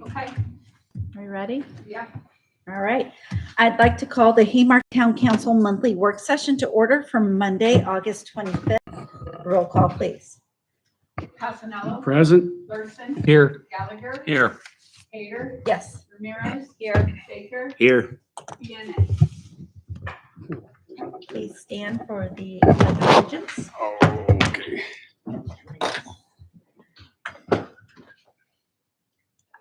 Okay. Are you ready? Yeah. All right. I'd like to call the Haymarket Town Council monthly work session to order for Monday, August 25th. Roll call, please. Casanello. Present. Larson. Here. Gallagher. Here. Hader. Yes. Ramirez. Here. Baker. Here. Fiana. Please stand for the pledge of allegiance. Okay.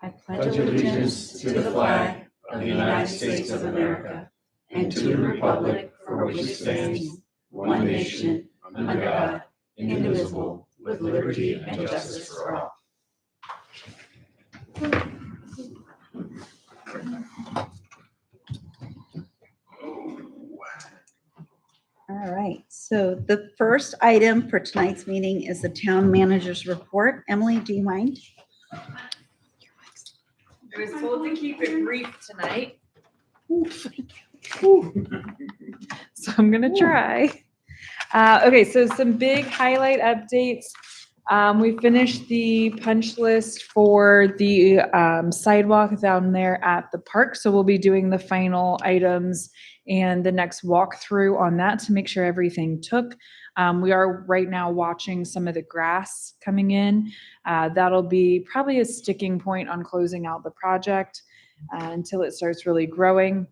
I pledge allegiance to the flag of the United States of America and to the republic for which it stands, one nation, under God, indivisible, with liberty and justice for all. All right, so the first item for tonight's meeting is the town manager's report. Emily, do you mind? I was told to keep it brief tonight, so I'm gonna try. Okay, so some big highlight updates. We finished the punch list for the sidewalk down there at the park, so we'll be doing the final items and the next walkthrough on that to make sure everything took. We are right now watching some of the grass coming in. That'll be probably a sticking point on closing out the project until it starts really growing.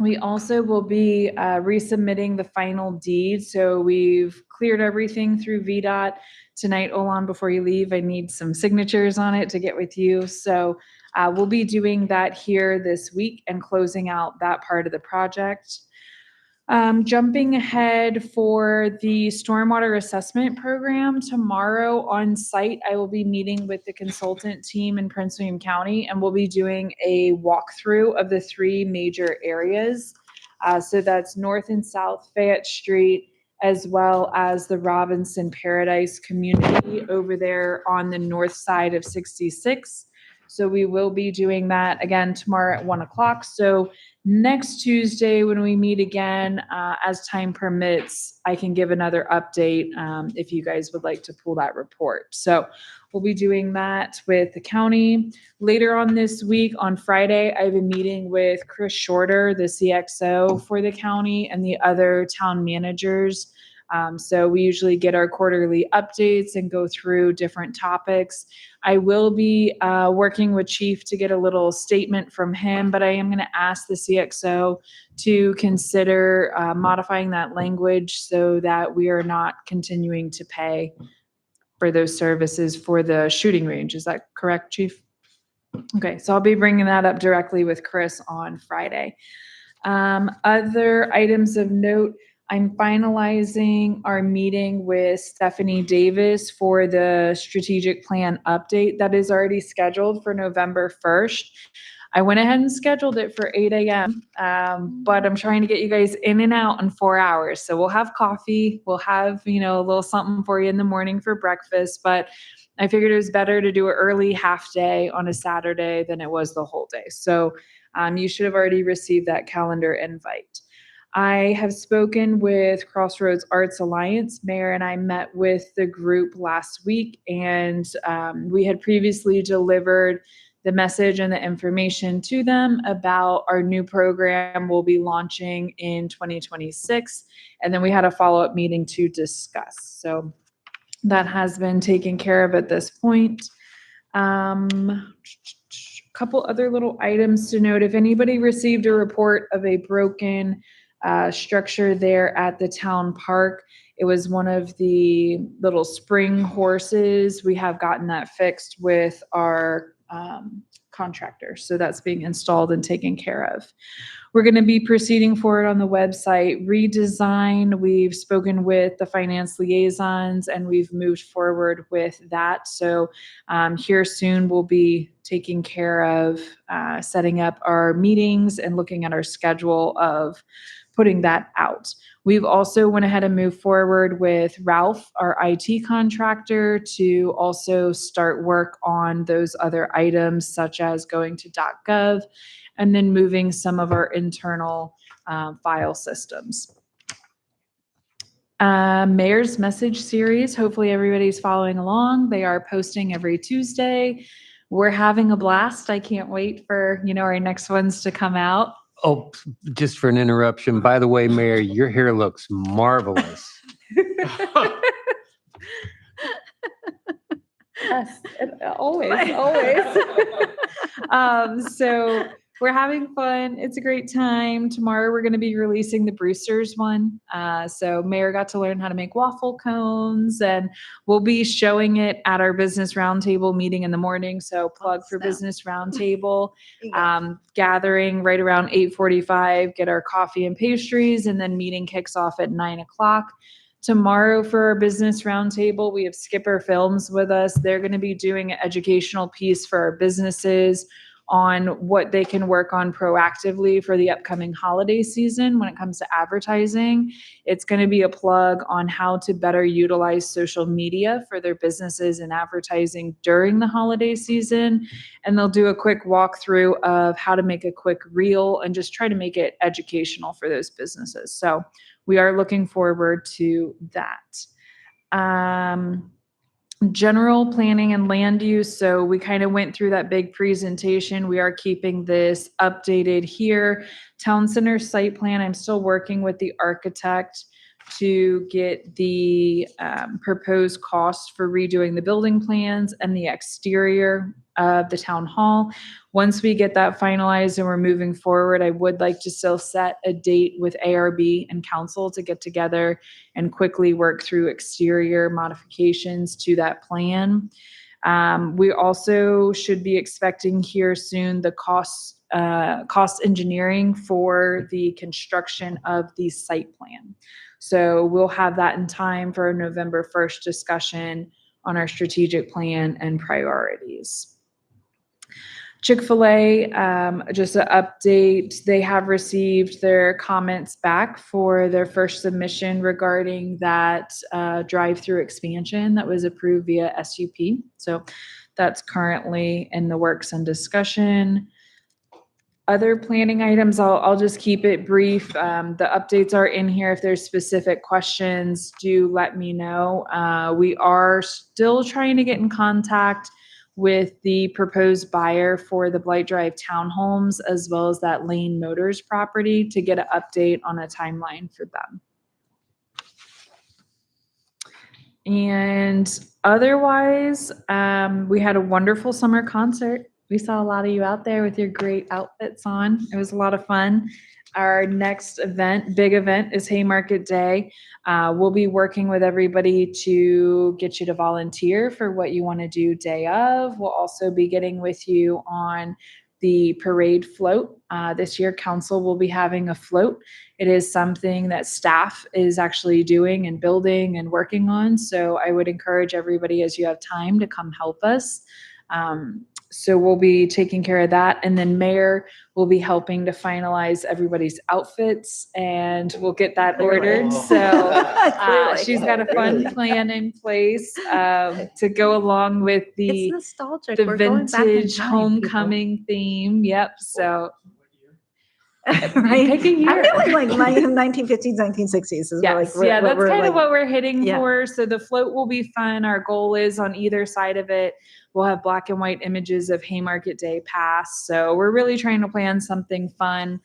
We also will be resubmitting the final deed. So we've cleared everything through VDOT. Tonight, Olan, before you leave, I need some signatures on it to get with you. So we'll be doing that here this week and closing out that part of the project. Jumping ahead for the stormwater assessment program, tomorrow on site, I will be meeting with the consultant team in Prince William County, and we'll be doing a walkthrough of the three major areas. So that's North and South Fayette Street, as well as the Robinson Paradise community over there on the north side of 66. So we will be doing that again tomorrow at 1 o'clock. So next Tuesday, when we meet again, as time permits, I can give another update if you guys would like to pull that report. So we'll be doing that with the county. Later on this week, on Friday, I have a meeting with Chris Shorter, the CXO for the county, and the other town managers. So we usually get our quarterly updates and go through different topics. I will be working with Chief to get a little statement from him, but I am going to ask the CXO to consider modifying that language so that we are not continuing to pay for those services for the shooting range. Is that correct, Chief? Okay, so I'll be bringing that up directly with Chris on Friday. Other items of note, I'm finalizing our meeting with Stephanie Davis for the strategic plan update that is already scheduled for November 1st. I went ahead and scheduled it for 8 a.m., but I'm trying to get you guys in and out in 4 hours. So we'll have coffee, we'll have, a little something for you in the morning for breakfast, but I figured it was better to do an early half day on a Saturday than it was the whole day. So you should have already received that calendar invite. I have spoken with Crossroads Arts Alliance. Mayor and I met with the group last week, and we had previously delivered the message and the information to them about our new program we'll be launching in 2026. And then we had a follow-up meeting to discuss. So that has been taken care of at this point. Couple other little items to note. If anybody received a report of a broken structure there at the town park, it was one of the little spring horses. We have gotten that fixed with our contractor. So that's being installed and taken care of. We're going to be proceeding forward on the website redesign. We've spoken with the finance liaisons and we've moved forward with that. So here soon we'll be taking care of setting up our meetings and looking at our schedule of putting that out. We've also went ahead and moved forward with Ralph, our IT contractor, to also start work on those other items such as going to .gov and then moving some of our internal file systems. Mayor's Message series, hopefully everybody's following along. They are posting every Tuesday. we're having a blast. I can't wait for, our next ones to come out. Oh, just for an interruption. By the way, Mayor, your hair looks marvelous. Yes, always. So we're having fun. It's a great time. Tomorrow we're going to be releasing the Brewster's one. So Mayor got to learn how to make waffle cones, and we'll be showing it at our business roundtable meeting in the morning. So plug for business roundtable. Gathering right around 8:45, get our coffee and pastries, and then meeting kicks off at 9:00. Tomorrow for our business roundtable, we have Skipper Films with us. They're going to be doing an educational piece for our businesses on what they can work on proactively for the upcoming holiday season when it comes to advertising. It's going to be a plug on how to better utilize social media for their businesses and advertising during the holiday season. And they'll do a quick walkthrough of how to make a quick reel and just try to make it educational for those businesses. So we are looking forward to that. General planning and land use. So we kind of went through that big presentation. We are keeping this updated here. Town center site plan. I'm still working with the architect to get the proposed cost for redoing the building plans and the exterior of the town hall. Once we get that finalized and we're moving forward, I would like to still set a date with ARB and council to get together and quickly work through exterior modifications to that plan. We also should be expecting here soon the cost engineering for the construction of the site plan. So we'll have that in time for a November 1st discussion on our strategic plan and priorities. Chick-fil-A, just an update, they have received their comments back for their first submission regarding that drive-through expansion that was approved via SUP. So that's currently in the works and discussion. Other planning items, I'll just keep it brief. The updates are in here. If there's specific questions, do let me know. We are still trying to get in contact with the proposed buyer for the Blight Drive townhomes, as well as that Lane Motors property, to get an update on a timeline for them. And otherwise, we had a wonderful summer concert. We saw a lot of you out there with your great outfits on. It was a lot of fun. Our next event, big event, is Haymarket Day. We'll be working with everybody to get you to volunteer for what you want to do day of. We'll also be getting with you on the parade float. This year, council will be having a float. It is something that staff is actually doing and building and working on. So I would encourage everybody, as you have time, to come help us. So we'll be taking care of that. And then Mayor will be helping to finalize everybody's outfits, and we'll get that ordered. So she's got a fun plan in place to go along with It's nostalgic. the We're going back in vintage time, homecoming theme. Yep. So people. Right? pick a year. I'm feeling like 1950s, 1960s is Yes, like yeah, that's kind of like, what we're hitting Yeah. for. So the float will be fun. Our goal is on either side of it, we'll have black and white images of Haymarket Day past. So we're really trying to plan something fun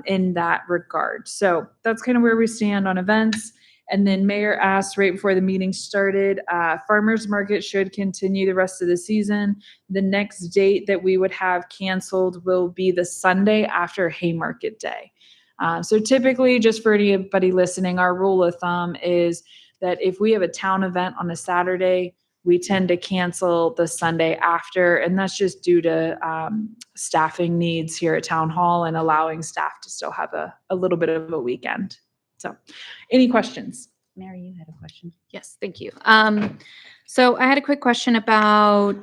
in that regard. So that's kind of where we stand on events. And then Mayor asked right before the meeting started, farmers market should continue the rest of the season. The next date that we would have canceled will be the Sunday after Haymarket Day. So typically, just for anybody listening, our rule of thumb is that if we have a town event on a Saturday, we tend to cancel the Sunday after, and that's just due to staffing needs here at Town Hall and allowing staff to still have a little bit of a weekend. So any questions? Mary, you had a question. Yes, thank you. So I had a quick question about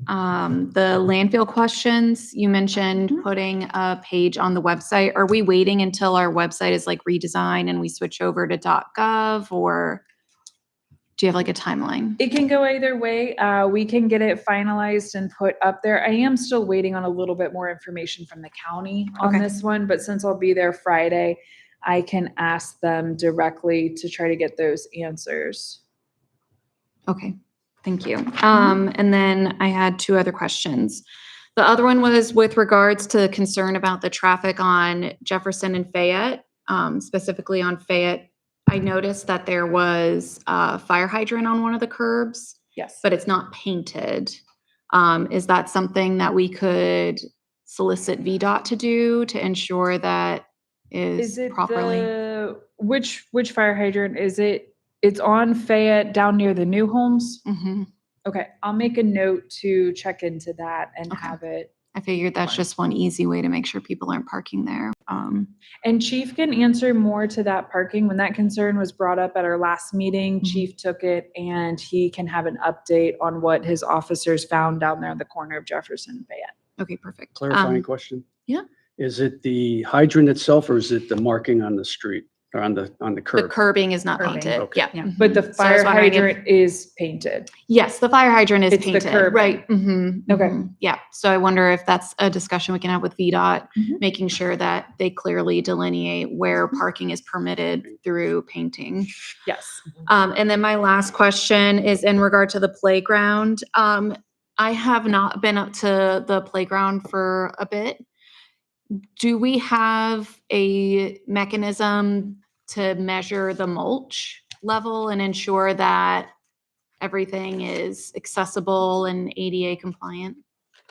the landfill questions. You mentioned putting a page on the website. Are we waiting until our website is like redesigned and we switch over to .gov, or do you have like a timeline? It can go either way. We can get it finalized and put up there. I am still waiting on a little bit more information from the county on Okay. this one, but since I'll be there Friday, I can ask them directly to try to get those answers. Okay, Thank you. And then I had two other questions. The other one was with regards to the concern about the traffic on Jefferson and Fayette, specifically on Fayette. I noticed that there was a fire hydrant on one of the curbs, Yes. but it's not painted. Is that something that we could solicit VDOT to do to ensure that Is is it properly? which fire hydrant is it? It's on Fayette down near the new homes. Mhm. Okay, I'll make a note to check into that and Okay. have it. I figured that's just one easy way to make sure people aren't parking there. And Chief can answer more to that parking. When that concern was brought up at our last meeting, Chief took it and he can have an update on what his officers found down there on the corner of Jefferson and Fayette. Okay, perfect. Clarifying question? yeah. Is it the hydrant itself or is it the marking on the street or on the The curb? curbing is not Curbing. painted. Okay. Yeah. Yeah, but the Mhm. So I was fire wondering if- hydrant is painted. Yes, the fire hydrant is It's the painted, curbing. right? Okay. Yeah, so I wonder if that's a discussion we can have with VDOT, Mhm. making sure that they clearly delineate where parking is permitted through painting. Yes. And then my last question is in regard to the playground. I have not been up to the playground for a bit. Do we have a mechanism to measure the mulch level and ensure that everything is accessible and ADA compliant?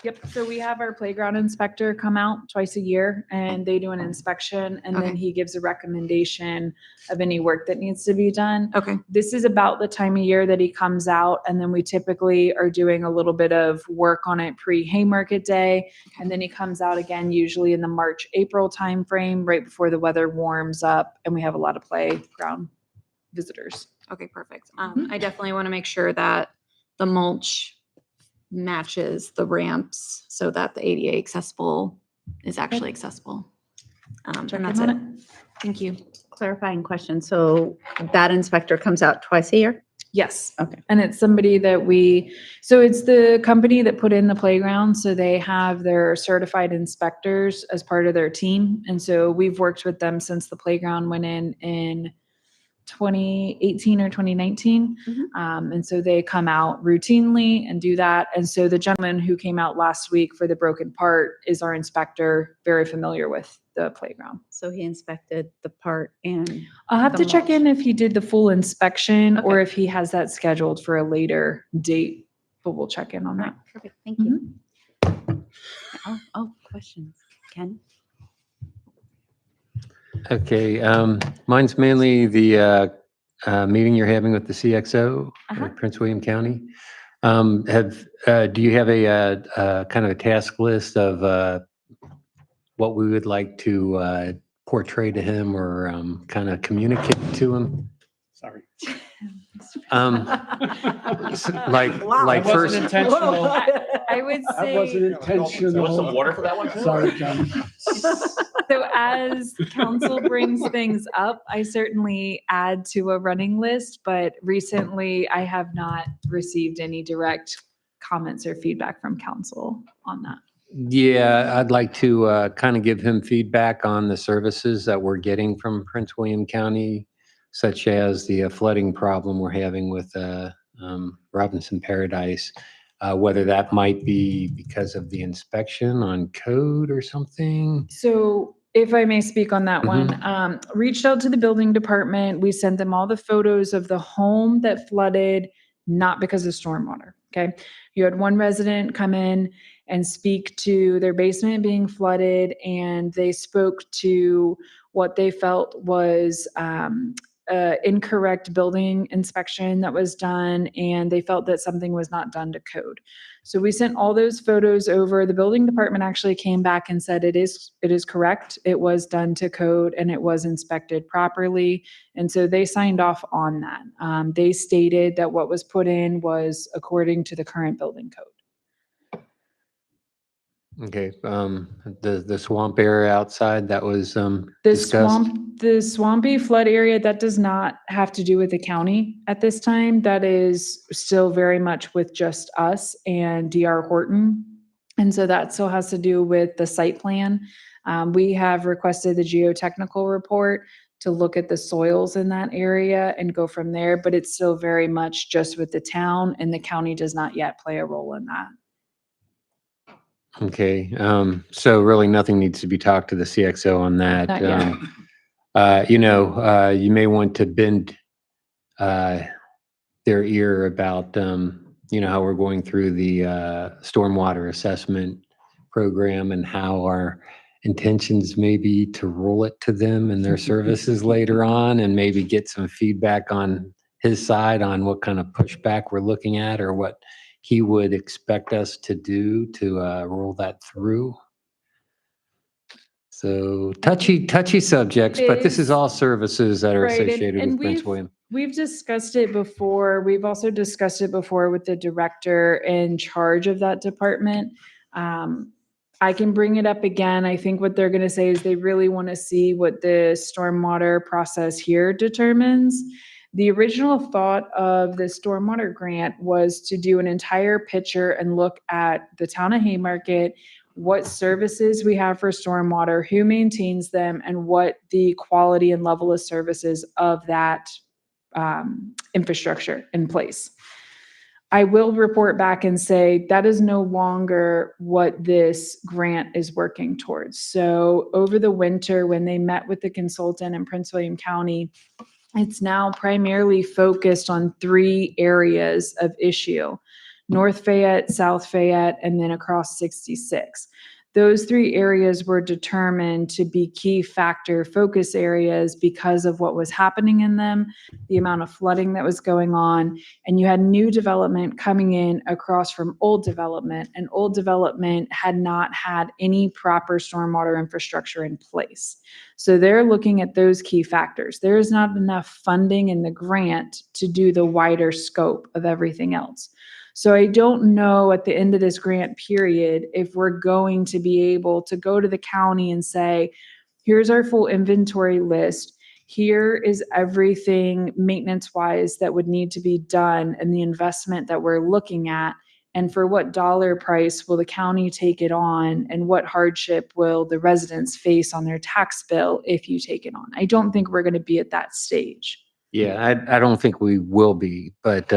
Yep, so we have our playground inspector come out twice a year and they do an inspection and then Okay. he gives a recommendation of any work that needs to be done. Okay, This is about the time of year that he comes out and then we typically are doing a little bit of work on it pre-Haymarket Day. And then he comes out again, usually in the March, April timeframe, right before the weather warms up and we have a lot of playground visitors. okay, perfect. I definitely want to make sure that the mulch matches the ramps so that the ADA accessible is actually accessible. Check And that's in it. on it. Thank you. Clarifying question. So that inspector comes out twice a year? Yes. Okay. And it's somebody that so it's the company that put in the playground. So they have their certified inspectors as part of their team. And so we've worked with them since the playground went in 2018 or 2019. And so they come out routinely and do that. And so the gentleman who came out last week for the broken part is our inspector, very familiar with the playground. So he inspected the part and I'll have The to check in if he did the full inspection or Okay. if he has that scheduled for a later date, but we'll check in on All that. right, perfect. Thank you. Oh, questions. Ken? Okay, mine's mainly the meeting you're having with the CXO Uh-huh. of Prince William County. Do you have a kind of a task list of what we would like to portray to him or kind of communicate to him? Sorry. Like That first, wasn't intentional. I would That wasn't say, intentional. water for that one? Sorry, John. so as council brings things up, I certainly add to a running list, but recently I have not received any direct comments or feedback from council on that. yeah, I'd like to kind of give him feedback on the services that we're getting from Prince William County, such as the flooding problem we're having with Robinson Paradise. Whether that might be because of the inspection on code or something. So if I may speak on that one, reached out to the building department. We sent them all the photos of the home that flooded, not because of stormwater. Okay. You had one resident come in and speak to their basement being flooded, and they spoke to what they felt was incorrect building inspection that was done, and they felt that something was not done to code. So we sent all those photos over. The building department actually came back and said it is correct. It was done to code and it was inspected properly. And so they signed off on that. They stated that what was put in was according to the current building code. Okay, the swamp area outside that was The discussed. the swampy flood area, that does not have to do with the county at this time. That is still very much with just us and DR Horton. And so that still has to do with the site plan. We have requested the geotechnical report. to look at the soils in that area and go from there, but it's still very much just with the town, and the county does not yet play a role in that. Okay, so really nothing needs to be talked to the CXO on that. Not yet. You may want to bend their ear about, how we're going through the stormwater assessment program and how our intentions may be to roll it to them and their services later on, and maybe get some feedback on his side on what kind of pushback we're looking at or what he would expect us to do to roll that through. So touchy subjects, but this is all services that are Right, and- associated and with Prince we've- William. We've discussed it before. We've also discussed it before with the director in charge of that department. I can bring it up again. I think what they're gonna say is they really want to see what the stormwater process here determines. The original thought of the stormwater grant was to do an entire picture and look at the town of Haymarket, what services we have for stormwater, who maintains them, and what the quality and level of services of that infrastructure in place. I will report back and say that is no longer what this grant is working towards. So over the winter, when they met with the consultant in Prince William County, it's now primarily focused on 3 areas of issue: North Fayette, South Fayette, and then across 66. Those 3 areas were determined to be key factor focus areas because of what was happening in them, the amount of flooding that was going on, and you had new development coming in across from old development, and old development had not had any proper stormwater infrastructure in place. So they're looking at those key factors. There is not enough funding in the grant to do the wider scope of everything else. So I don't know at the end of this grant period if we're going to be able to go to the county and say, here's our full inventory list. Here is everything maintenance-wise that would need to be done and the investment that we're looking at. And for what dollar price will the county take it on? And what hardship will the residents face on their tax bill if you take it on? I don't think we're going to be at that stage. Yeah, I don't think we will be, but,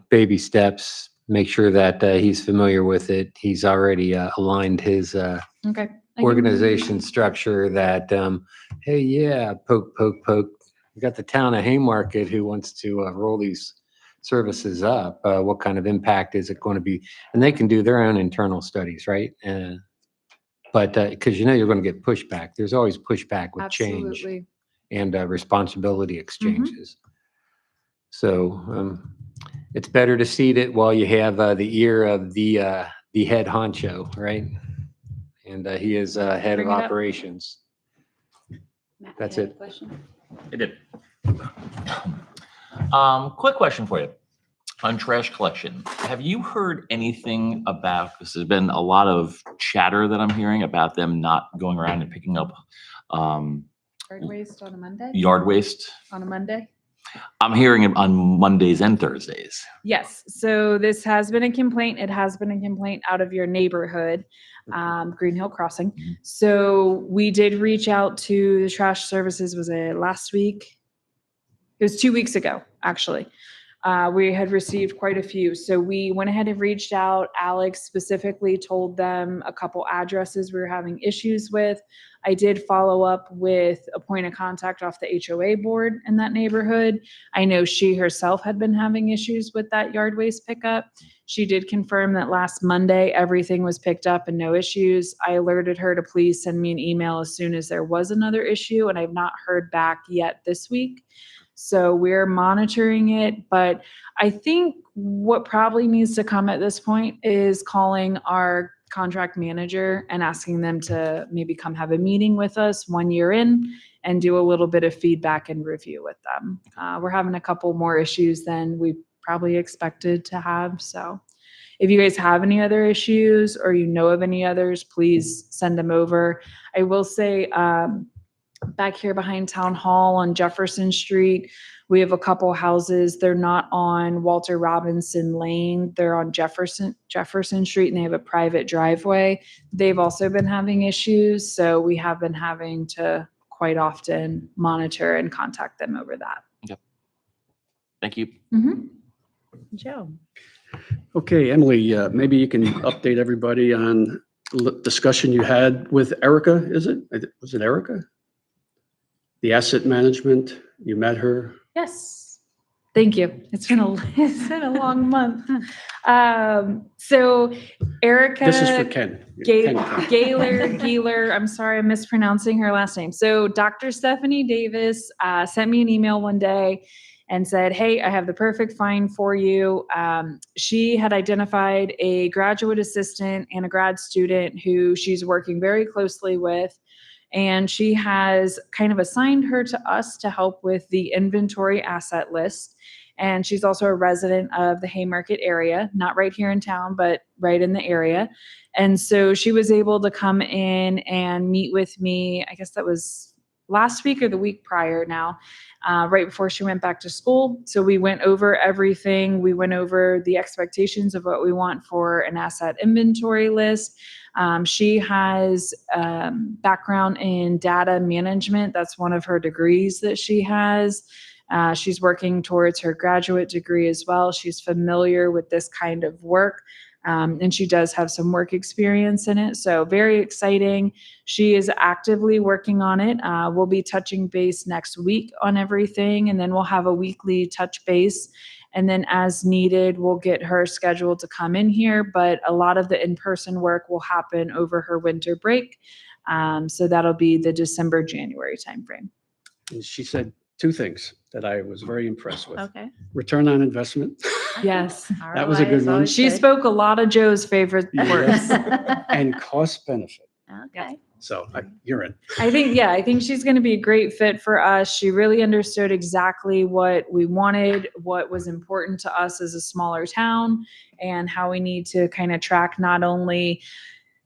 baby steps, make sure that he's familiar with it. He's already aligned his Okay. organization structure that, hey, yeah, poke. We got the town of Haymarket who wants to roll these services up. What kind of impact is it going to be? And they can do their own internal studies, right? But because you're going to get pushback. There's always pushback with change Absolutely. and responsibility exchanges. So it's better to seed it while you have the ear of the head honcho, right? And he is head of Bring it up. operations. Matt, That's you have a it. question? I did. Quick question for you on trash collection. Have you heard anything about, because there's been a lot of chatter that I'm hearing about them not going around and picking up Yard waste on a Monday? yard waste? On a Monday? I'm hearing it on Mondays and Thursdays. Yes, so this has been a complaint. It has been a complaint out of your neighborhood, Green Hill Crossing. Mhm. So we did reach out to the trash services, was it last week? It was 2 weeks ago, actually. We had received quite a few. So we went ahead and reached out. Alex specifically told them a couple addresses we were having issues with. I did follow up with a point of contact off the HOA board in that neighborhood. I know she herself had been having issues with that yard waste pickup. She did confirm that last Monday, everything was picked up and no issues. I alerted her to please send me an email as soon as there was another issue, and I've not heard back yet this week. So we're monitoring it, but I think what probably needs to come at this point is calling our contract manager and asking them to maybe come have a meeting with us 1 year in and do a little bit of feedback and review with them. We're having a couple more issues than we probably expected to have. So if you guys have any other issues or you know of any others, please send them over. I will say, back here behind Town Hall on Jefferson Street, we have a couple houses. They're not on Walter Robinson Lane. They're on Jefferson Street, and they have a private driveway. They've also been having issues, so we have been having to quite often monitor and contact them over that. Thank you. Mhm. Joe. Okay, Emily, maybe you can update everybody on discussion you had with Erica, is it? Was it Erica? The asset management, you met her? Yes. Thank you. It's been a long month. So Erica. This is for Ken. Ken. Gaylor, I'm sorry, I'm mispronouncing her last name. So Dr. Stephanie Davis sent me an email one day and said, hey, I have the perfect find for you. She had identified a graduate assistant and a grad student who she's working very closely with. And she has kind of assigned her to us to help with the inventory asset list. And she's also a resident of the Haymarket area, not right here in town, but right in the area. And so she was able to come in and meet with me, I guess that was last week or the week prior now, right before she went back to school. So we went over everything. We went over the expectations of what we want for an asset inventory list. She has background in data management. That's one of her degrees that she has. She's working towards her graduate degree as well. She's familiar with this kind of work. And she does have some work experience in it. So very exciting. She is actively working on it. We'll be touching base next week on everything, and then we'll have a weekly touch base. And then as needed, we'll get her scheduled to come in here, but a lot of the in-person work will happen over her winter break. So that'll be the December, January timeframe. And she said two things that I was very impressed with. Okay. Return on investment Yes. That was a good one. She spoke a lot of Joe's favorite words. and cost benefit. Okay. So you're in. I think she's going to be a great fit for us. She really understood exactly what we wanted, what was important to us as a smaller town, and how we need to kind of track not only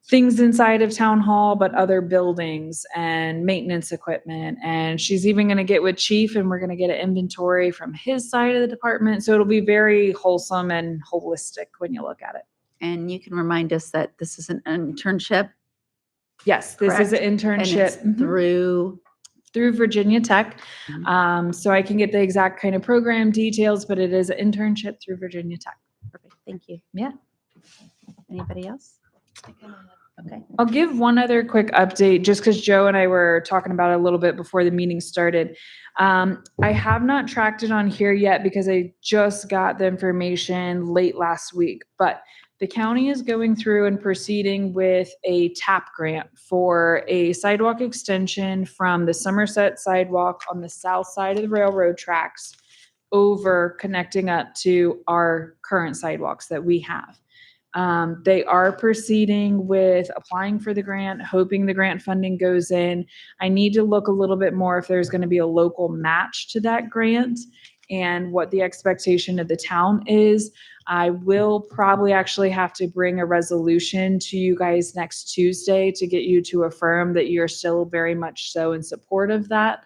things inside of town hall, but other buildings and maintenance equipment. And she's even going to get with Chief, and we're going to get an inventory from his side of the department. So it'll be very wholesome and holistic when you look at it. And you can remind us that this is an internship Yes, this is an and internship. it's Mhm. through Virginia Tech. Mhm. So I can get the exact kind of program details, but it is an internship through Virginia Tech. Perfect. Thank you. Yeah. Anybody else? Okay. I'll give one other quick update just because Joe and I were talking about it a little bit before the meeting started. I have not tracked it on here yet because I just got the information late last week, but the county is going through and proceeding with a TAP grant for a sidewalk extension from the Somerset sidewalk on the south side of the railroad tracks over connecting up to our current sidewalks that we have. They are proceeding with applying for the grant, hoping the grant funding goes in. I need to look a little bit more if there's going to be a local match to that grant and what the expectation of the town is. I will probably actually have to bring a resolution to you guys next Tuesday to get you to affirm that you're still very much so in support of that.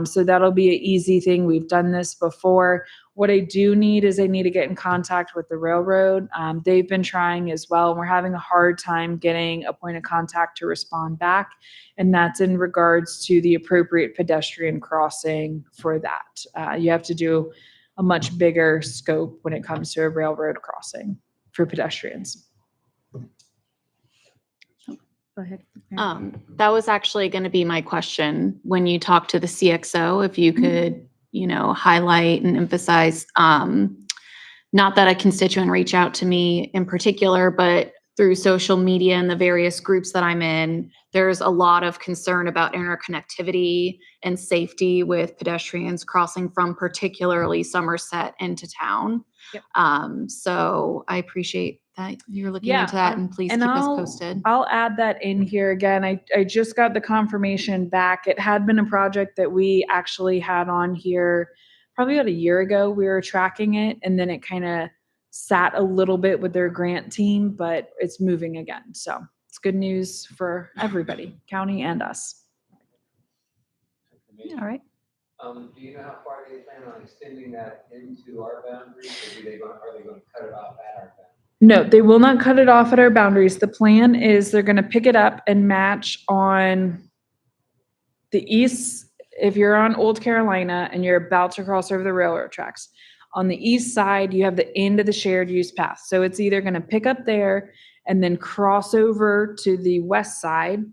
So that'll be an easy thing. We've done this before. What I do need is I need to get in contact with the railroad. They've been trying as well, and we're having a hard time getting a point of contact to respond back. And that's in regards to the appropriate pedestrian crossing for that. You have to do a much bigger scope when it comes to a railroad crossing for pedestrians. Go ahead. That was actually going to be my question when you talk to the CXO, if you could, highlight and emphasize, not that a constituent reach out to me in particular, but through social media and the various groups that I'm in, there's a lot of concern about interconnectivity and safety with pedestrians crossing from particularly Somerset into town. Yep. So I appreciate that you're looking Yeah, into that, and please and keep us posted. I'll add that in here again. I just got the confirmation back. It had been a project that we actually had on here probably about a year ago. We were tracking it, and then it kind of sat a little bit with their grant team, but it's moving again. So it's good news for everybody, county and us. All right. Do you know how far they plan on extending that into our boundaries, or are they going to cut it off at our boundaries? No, they will not cut it off at our boundaries. The plan is they're going to pick it up and match on the east, if you're on Old Carolina and you're about to cross over the railroad tracks, on the east side, you have the end of the shared use path. So it's either going to pick up there and then cross over to the west side.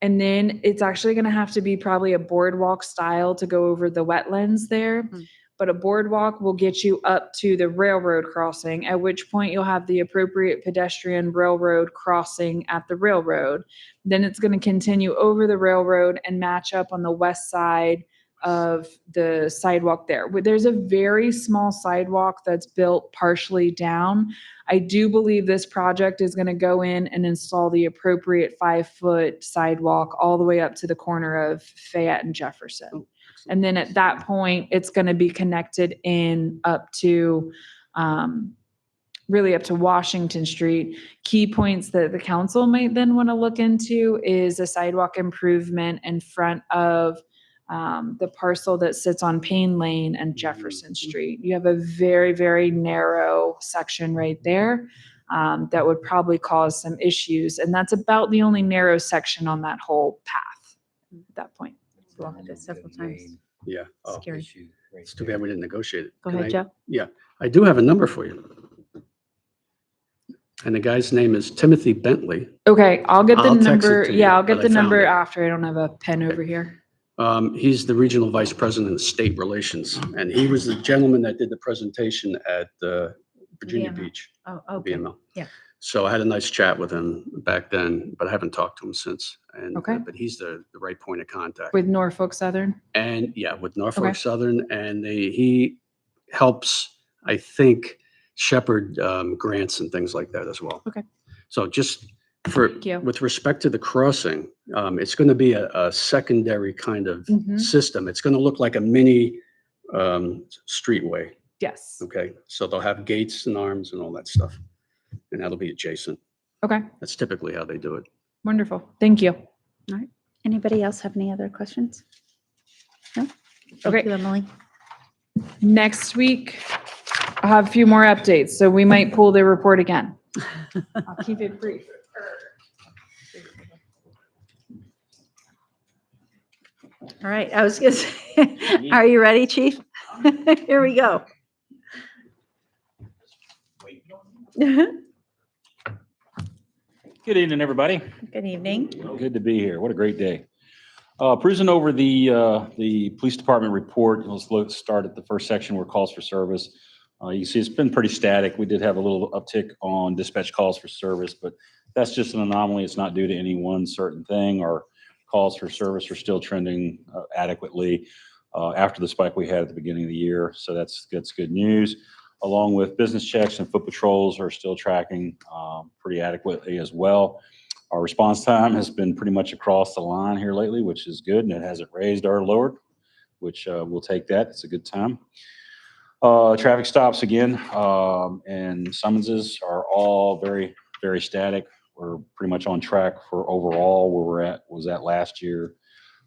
And then it's actually going to have to be probably a boardwalk style to go over the wetlands there. But a boardwalk will get you up to the railroad crossing, at which point you'll have the appropriate pedestrian railroad crossing at the railroad. Then it's going to continue over the railroad and match up on the west side of the sidewalk there. There's a very small sidewalk that's built partially down. I do believe this project is going to go in and install the appropriate 5-foot sidewalk all the way up to the corner of Fayette and Jefferson. And then at that point, it's going to be connected in up to, really up to Washington Street. Key points that the council might then want to look into is a sidewalk improvement in front of the parcel that sits on Payne Lane and Jefferson Street. You have a very, very narrow section right there that would probably cause some issues. And that's about the only narrow section on that whole path at that point. Well, I did several times. Yeah. Oh, Scary. it's too bad we didn't negotiate it. Go Can ahead, Joe. I do have a number for you. And the guy's name is Timothy Bentley. Okay, I'll get the I'll text it number. to you, Yeah, I'll get but I the number found it. after. I don't have a pen over here. He's the regional vice president of state relations, and he was the gentleman that did the presentation at Virginia VML. Beach, Oh, okay. VML. Yeah. So I had a nice chat with him back then, but I haven't talked to him since. And Okay. But he's the right point of contact. With Norfolk Southern. And yeah, with Norfolk Okay. Southern, and he helps, I think, shepherd grants and things like that as well. Okay. So just for, Thank you. with respect to the crossing, it's going to be a secondary kind of Mhm. system. It's going to look like a mini streetway. Yes. Okay. So they'll have gates and arms and all that stuff. And that'll be adjacent. Okay, That's typically how they do it. wonderful. Thank you. Anybody else have any other questions? No? Thank Okay. you, Emily. Next week, I'll have a few more updates, so we might pull the report again. I'll keep it brief. All right, I was gonna say, are you ready, chief? Here we go. Good evening, everybody. Good evening. Good to be here. What a great day. Cruising over the police department report. Let's start at the first section where calls for service. You can see it's been pretty static. We did have a little uptick on dispatch calls for service, but that's just an anomaly. It's not due to any one certain thing. Our calls for service are still trending adequately after the spike we had at the beginning of the year. So that's good news. Along with business checks and foot patrols are still tracking pretty adequately as well. Our response time has been pretty much across the line here lately, which is good, and it hasn't raised or lowered, which we'll take that. It's a good time. Traffic stops again and summonses are all very, very static. We're pretty much on track for overall where was at last year.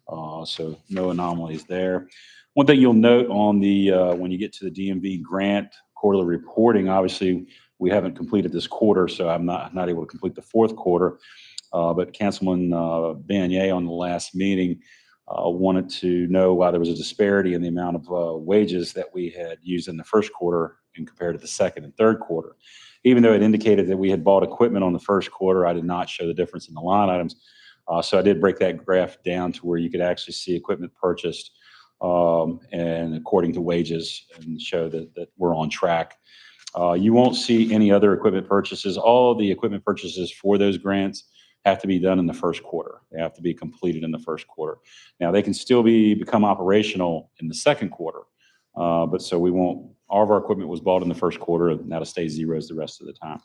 So no anomalies there. One thing you'll note on the when you get to the DMV grant quarterly reporting, obviously we haven't completed this quarter, so I'm not able to complete the fourth quarter. But Councilman Banyai on the last meeting wanted to know why there was a disparity in the amount of wages that we had used in the first quarter and compared to the second and third quarter. Even though it indicated that we had bought equipment on the first quarter, I did not show the difference in the line items. So I did break that graph down to where you could actually see equipment purchased and according to wages and show that we're on track. You won't see any other equipment purchases. All of the equipment purchases for those grants have to be done in the first quarter. They have to be completed in the first quarter. Now, they can still become operational in the second quarter, but so we won't, all of our equipment was bought in the first quarter, and that'll stay zeros the rest of the time.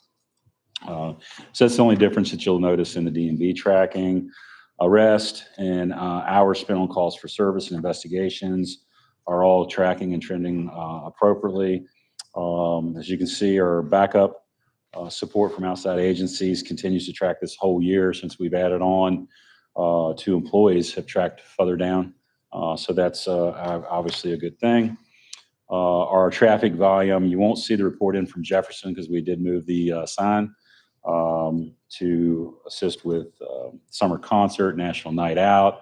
So that's the only difference that you'll notice in the DMV tracking. Arrest and hours spent on calls for service and investigations are all tracking and trending appropriately. As you can see, our backup support from outside agencies continues to track this whole year since we've added on. 2 employees have tracked further down. So that's obviously a good thing. Our traffic volume, you won't see the report in from Jefferson because we did move the sign to assist with summer concert, National Night Out.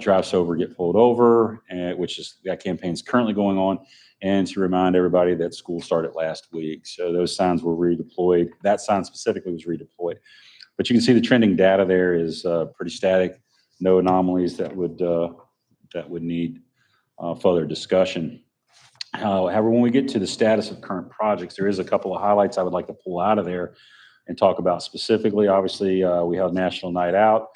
Drives over, get pulled over, and which is that campaign's currently going on. And to remind everybody that school started last week. So those signs were redeployed. That sign specifically was redeployed. But you can see the trending data there is pretty static. No anomalies that would need further discussion. However, when we get to the status of current projects, there is a couple of highlights I would like to pull out of there and talk about specifically. Obviously, we held National Night Out.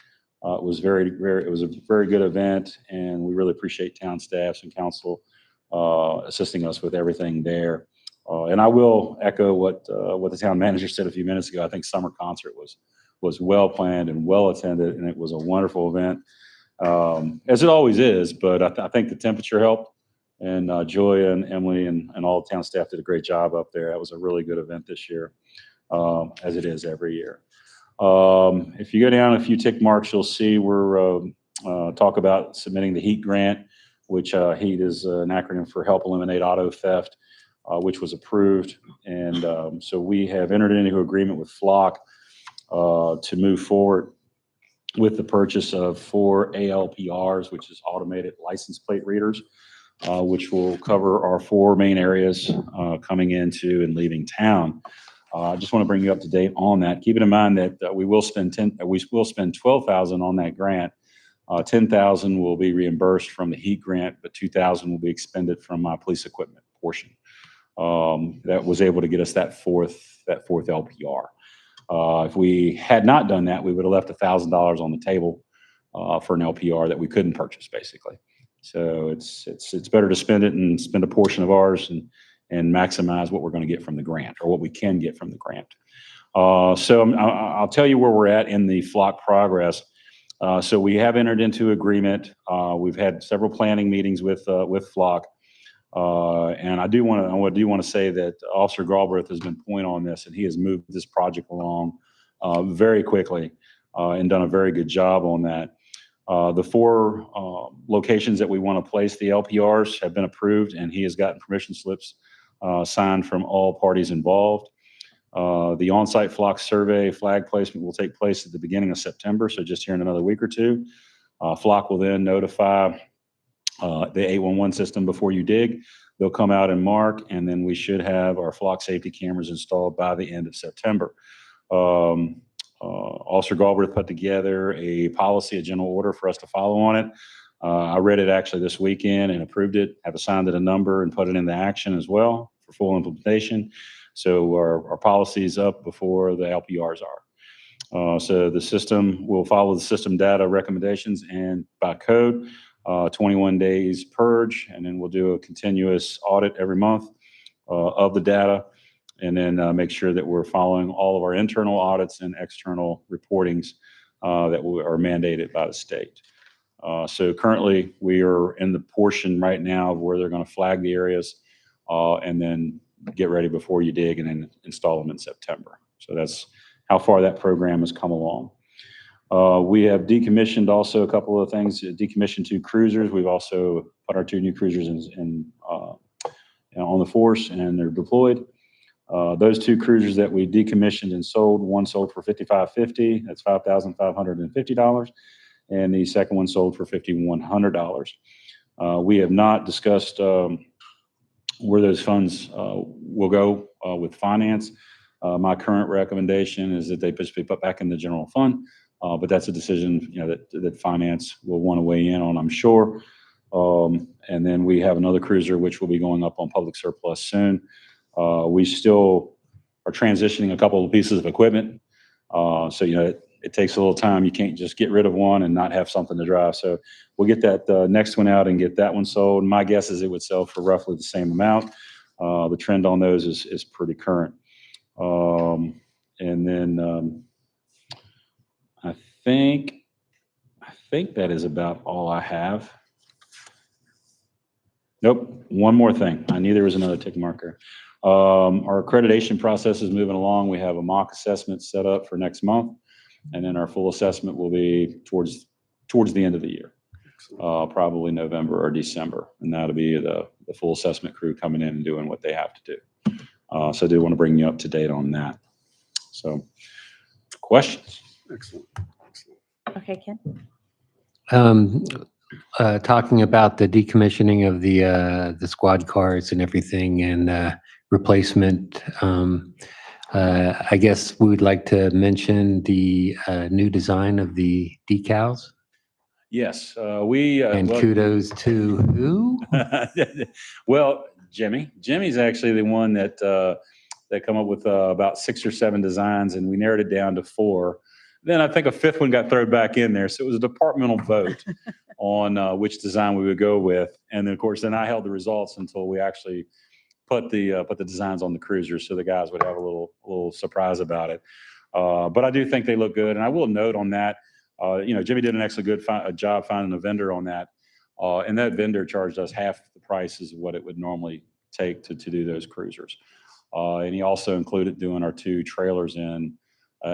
It was it was a very good event, and we really appreciate town staffs and council assisting us with everything there. And I will echo what the town manager said a few minutes ago. I think summer concert was well planned and well attended, and it was a wonderful event, as it always is. But I think the temperature helped, and Joy and Emily and all the town staff did a great job up there. That was a really good event this year, as it is every year. If you go down a few tick marks, you'll see we're talk about submitting the HEAT grant, which HEAT is an acronym for Help Eliminate Auto Theft, which was approved. And so we have entered into agreement with Flock to move forward with the purchase of 4 ALPRs, which is automated license plate readers, which will cover our 4 main areas coming into and leaving town. I just want to bring you up to date on that. Keeping in mind that we will spend $12,000 on that grant. $10,000 will be reimbursed from the HEAT grant, but $2,000 will be expended from my police equipment portion. That was able to get us that fourth LPR. If we had not done that, we would have left $1,000 on the table for an LPR that we couldn't purchase, basically. So it's better to spend it and spend a portion of ours and maximize what we're going to get from the grant, or what we can get from the grant. So I'll tell you where we're at in the Flock progress. So we have entered into agreement. We've had several planning meetings with Flock. And I do want to say that Officer Galbraith has been point on this, and he has moved this project along very quickly and done a very good job on that. The 4 locations that we want to place the LPRs have been approved, and he has gotten permission slips signed from all parties involved. The on-site Flock survey flag placement will take place at the beginning of September, so just here in another week or two. Flock will then notify the 811 system before you dig. They'll come out and mark, and then we should have our Flock safety cameras installed by the end of September. Officer Galbraith put together a policy, a general order for us to follow on it. I read it actually this weekend and approved it, have assigned it a number and put it into action as well for full implementation. So our policy is up before the LPRs are. So the system will follow the system data recommendations, and by code, 21 days purge, and then we'll do a continuous audit every month of the data, and then make sure that we're following all of our internal audits and external reportings that are mandated by the state. So currently, we are in the portion right now of where they're going to flag the areas and then get ready before you dig, and then install them in September. So that's how far that program has come along. We have decommissioned also a couple of things, decommissioned 2 cruisers. We've also put our 2 new cruisers on the force, and they're deployed. Those 2 cruisers that we decommissioned and sold, one sold for $5,550, that's $5,550, and the second one sold for $5,100. We have not discussed where those funds will go with finance. My current recommendation is that they just be put back in the general fund, but that's a decision that finance will want to weigh in on, I'm sure. And then we have another cruiser which will be going up on public surplus soon. We still are transitioning a couple of pieces of equipment, so it takes a little time. You can't just get rid of one and not have something to drive. So we'll get that next one out and get that one sold. My guess is it would sell for roughly the same amount. The trend on those is pretty current. And then I think that is about all I have. Nope, one more thing. I knew there was another tick marker. Our accreditation process is moving along. We have a mock assessment set up for next month, and then our full assessment will be towards the end of the year, probably November or December, and that'll be the full assessment crew coming in and doing what they have to do. So I do want to bring you up to date on that. So, questions? Excellent. Okay, Ken? talking about the decommissioning of the squad cars and everything and replacement. I guess we would like to mention the new design of the decals. Yes, we. And well- kudos to who? Well, Jimmy's actually the one that come up with about 6 or 7 designs, and we narrowed it down to 4. Then I think a 5th one got thrown back in there. So it was a departmental vote on which design we would go with. And then, of course, then I held the results until we actually put the designs on the cruisers, so the guys would have a little surprise about it. But I do think they look good. And I will note on that, Jimmy did an excellent job finding a vendor on that. And that vendor charged us half the price of what it would normally take to do those cruisers. And he also included doing our 2 trailers in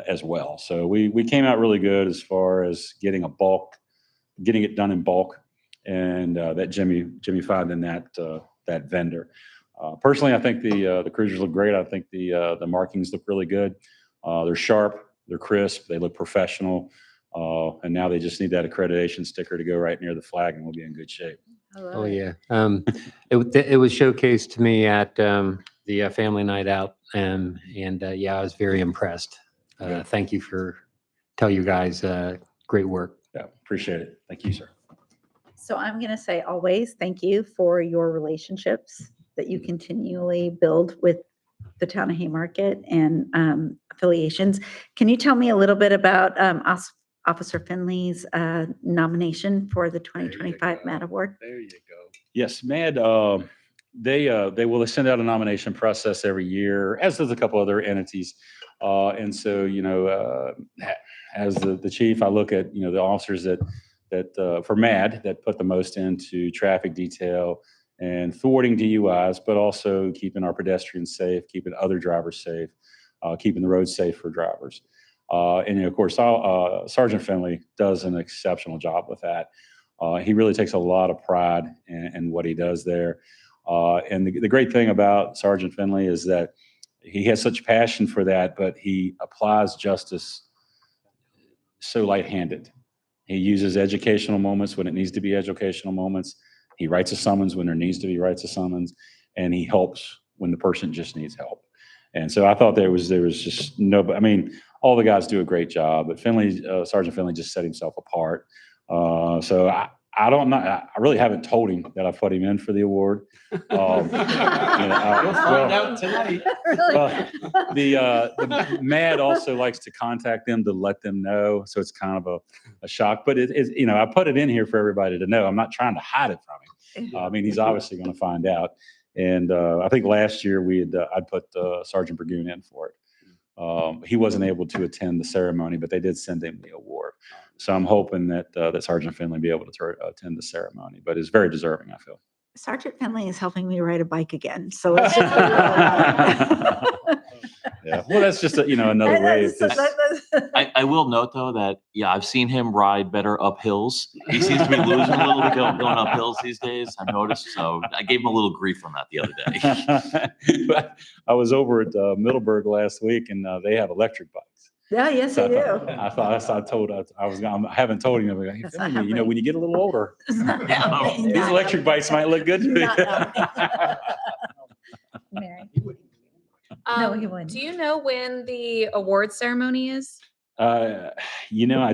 as well. So we came out really good as far as getting it done in bulk, and that Jimmy found in that vendor. Personally, I think the cruisers look great. I think the markings look really good. They're sharp, they're crisp, they look professional. And now they just need that accreditation sticker to go right near the flag, and we'll be in good shape. Oh, yeah. It was showcased to me at the family night out, and yeah, I was very impressed. Thank you tell you guys, great work. Yeah, appreciate it. Thank you, sir. So I'm going to say always thank you for your relationships that you continually build with the town of Haymarket and affiliations. Can you tell me a little bit about Officer Finley's nomination for the 2025 MAD Award? There you go. Yes, MAD, they send out a nomination process every year, as does a couple other entities. And so, as the chief, I look at, the officers that for MAD that put the most into traffic detail and thwarting DUIs, but also keeping our pedestrians safe, keeping other drivers safe, keeping the roads safe for drivers. And of course, Sergeant Finley does an exceptional job with that. He really takes a lot of pride in what he does there. And the great thing about Sergeant Finley is that he has such passion for that, but he applies justice so light-handed. He uses educational moments when it needs to be educational moments. He writes a summons when there needs to be writes a summons, and he helps when the person just needs help. And so I thought there was just no, I mean, all the guys do a great job, but Sergeant Finley just set himself apart. So I don't know. I really haven't told him that I put him in for the award. You'll find out tonight. The MAD also likes to contact them to let them know. So it's kind of a shock, but I put it in here for everybody to know. I'm not trying to hide it from him. I mean, he's obviously going to find out. And I think last year I'd put Sergeant Burgoon in for it. He wasn't able to attend the ceremony, but they did send him the award. So I'm hoping that Sergeant Finley be able to attend the ceremony, but is very deserving, I feel. Sergeant Finley is helping me ride a bike again, so it's just Yeah, well, that's just another way of just. I will note though that, yeah, I've seen him ride better up hills. He seems to be losing a little bit going up hills these days, I've noticed. So I gave him a little grief on that the other day. But I was over at Middleburg last week, and they have electric bikes. Yeah, yes, I do. I haven't told him. Hey, That's Finley, not happening. when you get a little older, It's not Yeah. happening. these Not electric bikes might look good to you. Not happening. Mary? No, he wouldn't. Do you know when the award ceremony is? I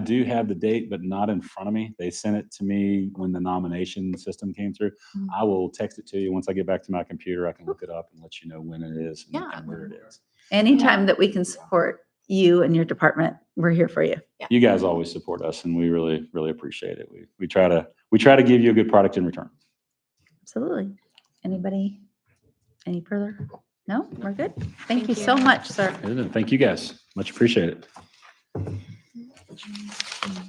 do have the date, but not in front of me. They sent it to me when the nomination system came through. Mhm. I will text it to you once I get back to my computer. I can look it up and let you know when it is and Yeah. and where it is. Anytime that we can support you and your department, we're here for you. You guys always support us, and we really, really appreciate it. We try to give you a good product in return. Absolutely. Anybody? Any further? No, we're good. Thank Thank you you. so much, sir. Thank you, guys. Much appreciated.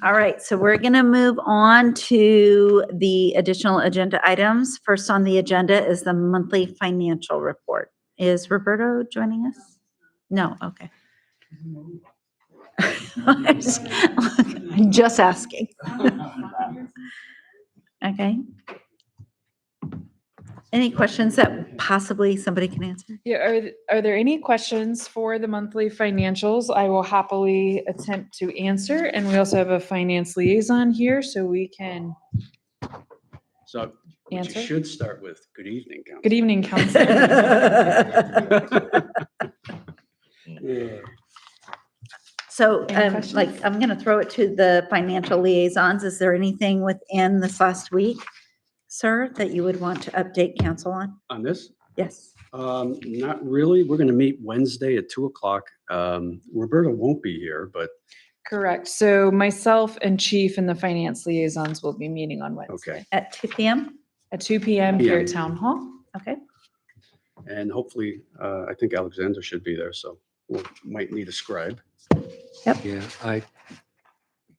All right, so we're going to move on to the additional agenda items. First on the agenda is the monthly financial report. Is Roberto joining us? No, okay. I'm just asking. Okay. Any questions that possibly somebody can answer? Yeah, are there any questions for the monthly financials? I will happily attempt to answer. And we also have a finance liaison here, so we can So what you Answer? should start with, good evening, Council. Good evening, Council. Yeah. So, Any questions? like, I'm going to throw it to the financial liaisons. Is there anything within this last week, sir, that you would want to update council on? On this? Yes. Not really. We're going to meet Wednesday at 2:00. Roberta won't be here, but Correct. So myself and Chief and the finance liaisons will be meeting on Wednesday At 2 p.m.? at 2 p.m. here at PM. Town Hall. Okay. and hopefully, I think Alexander should be there, so we might need a scribe. Yeah, I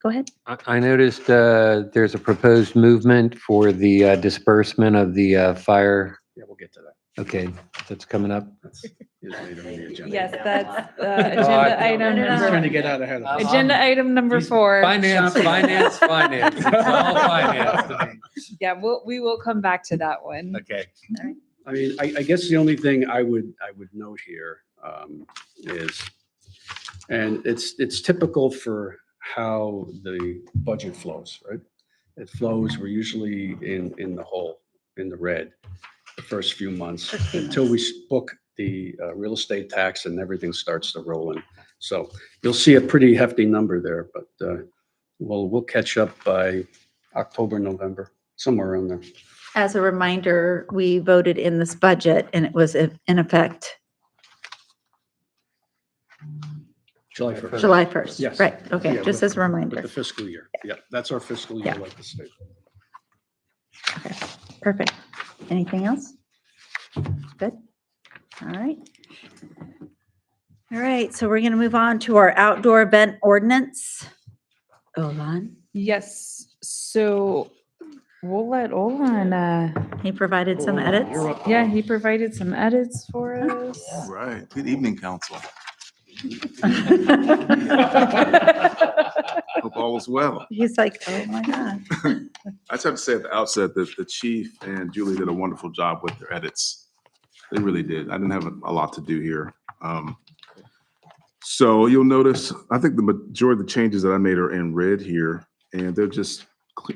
Go ahead. I noticed there's a proposed movement for the disbursement of the fire. Yeah, we'll get to that. Okay, that's coming up. That's is later in the agenda. Yes, that's I- agenda item No, no, no. He's trying to number, get out ahead of us. agenda item number 4. Finance. It's all finance to me. Yeah, we will come back to that one. Okay. I mean, I guess the only thing I would note here is, and it's typical for how the budget flows, right? It flows, we're usually in the hole, in the red, the first few months, until we book the real estate tax and everything starts to roll in. So you'll see a pretty hefty number there, but we'll catch up by October, November, somewhere around there. As a reminder, we voted in this budget and it was in effect July 1st. July 1st. Yes. Right. Okay. Yeah, Just with- as a reminder. With the fiscal year. Yeah, that's our fiscal year, Yeah. like the state. Okay. Perfect. Anything else? Good. All right. All right. So we're going to move on to our outdoor event ordinance. Olan, Yes, so we'll let Olan, he provided some edits. You're up. yeah, he provided some edits for us. All right. Good evening, council. Hope all is well. He's like, oh my God. I just have to say at the outset that the chief and Julie did a wonderful job with their edits. They really did. I didn't have a lot to do here. So you'll notice, I think the majority of the changes that I made are in red here, and they're just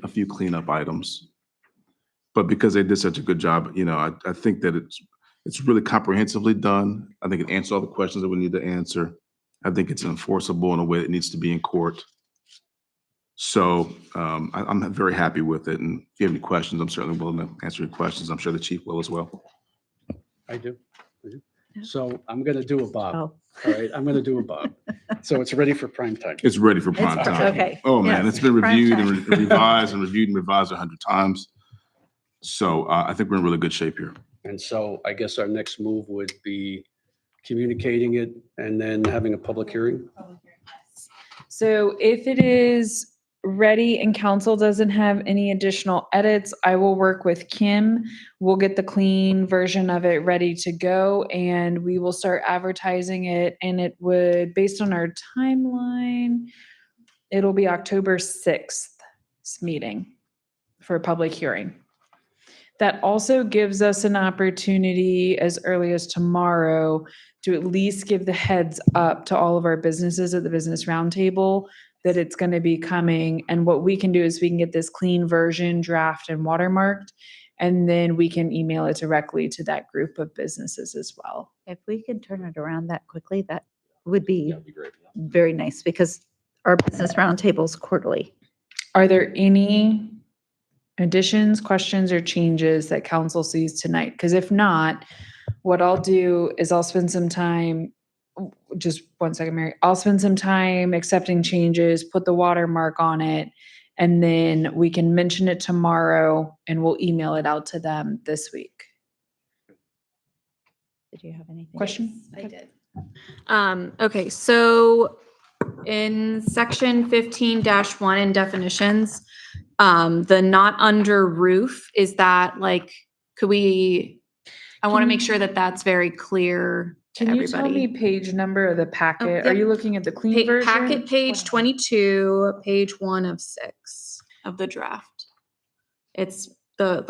a few cleanup items. But because they did such a good job, I think that it's really comprehensively done. I think it answers all the questions that we need to answer. I think it's enforceable in a way that needs to be in court. So I'm very happy with it. And if you have any questions, I'm certainly willing to answer your questions. I'm sure the chief will as well. I do. So I'm going to do a Bob. Oh. All right, I'm going to do a Bob. So it's ready for prime time. It's ready for prime It's- time. okay. Oh, man, Yes, it's been prime reviewed time. and revised and reviewed and revised 100 times. So I think we're in really good shape here. And so I guess our next move would be communicating it and then having a public hearing. So if it is ready and council doesn't have any additional edits, I will work with Kim. We'll get the clean version of it ready to go and we will start advertising it. And it would, based on our timeline, it'll be October 6th meeting for a public hearing. That also gives us an opportunity as early as tomorrow to at least give the heads up to all of our businesses at the Business Roundtable that it's going to be coming. And what we can do is we can get this clean version draft and watermarked, and then we can email it directly to that group of businesses as well. If we could turn it around that quickly, that would be That'd be great. very nice because our business roundtable's quarterly. Are there any additions, questions, or changes that council sees tonight? Because if not, what I'll do is I'll spend some time, just 1 second, Mary. I'll spend some time accepting changes, put the watermark on it, and then we can mention it tomorrow and we'll email it out to them this week. Did you have anything? Question? I did. Okay, so in section 15-1 in definitions, the not under roof, is that like, I want to make sure that that's very clear to Can you tell me everybody. page number of the packet? Are yep. you looking at the clean version? Packet page 22, page 1 of 6 of the draft. It's the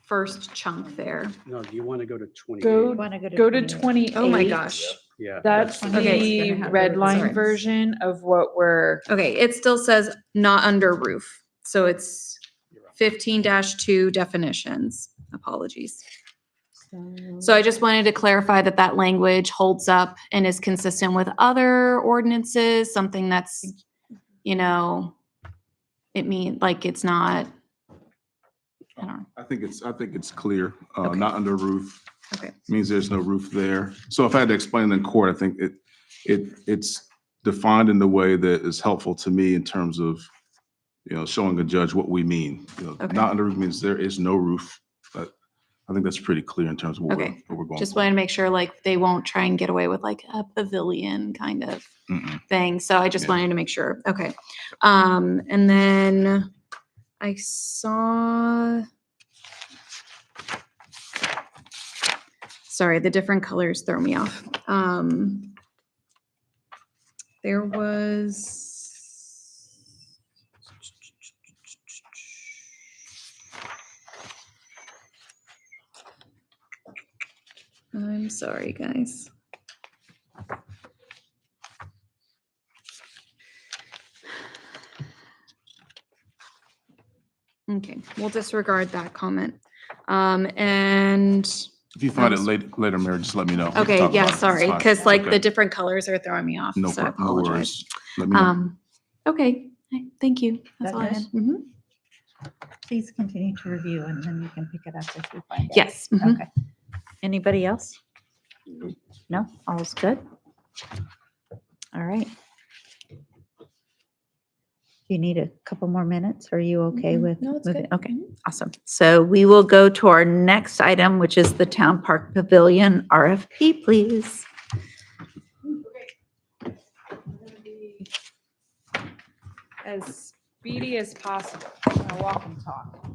first chunk there. No, do you want to go to 28? Go, Want to go to 28? 28. Oh my gosh. Yeah. That's Okay. the Gonna have red the line sorry. version of what we're, Okay, it still says not under roof. So it's 15-2 definitions. Apologies. So I just wanted to clarify that that language holds up and is consistent with other ordinances, something that's, you know, it's not, I don't know. I think it's clear, Okay. not under roof. Okay. Means there's no roof there. So if I had to explain it in court, I think it's defined in the way that is helpful to me in terms of, showing a judge what we mean. Okay. Not under roof means there is no roof, but I think that's pretty clear in terms of what Okay. we're going. Just for. wanted to make sure like they won't try and get away with like a pavilion kind of Mm-mm. thing. So I just Yeah. wanted to make sure. Okay. And then I saw, sorry, the different colors throw me off. There was, I'm sorry, guys. Okay, we'll disregard that comment. And, If you find it later, Mary, just let me know. We can okay, talk yeah, about it. It's sorry, fine. because like Okay. the different colors are throwing me off, No so I problem. No apologize. worries. Let me know. Okay, thank you. That's That all I had. good? Mhm. Please continue to review and then you can pick it up if you find it. Yes. mhm. Okay. Anybody else? No, all's good? All right. Do you need a couple more minutes? Are you okay Mhm. with No, it's moving? good. Okay, Mhm. awesome. So we will go to our next item, which is the Town Park Pavilion RFP, please. As speedy as possible. I'm gonna walk and talk.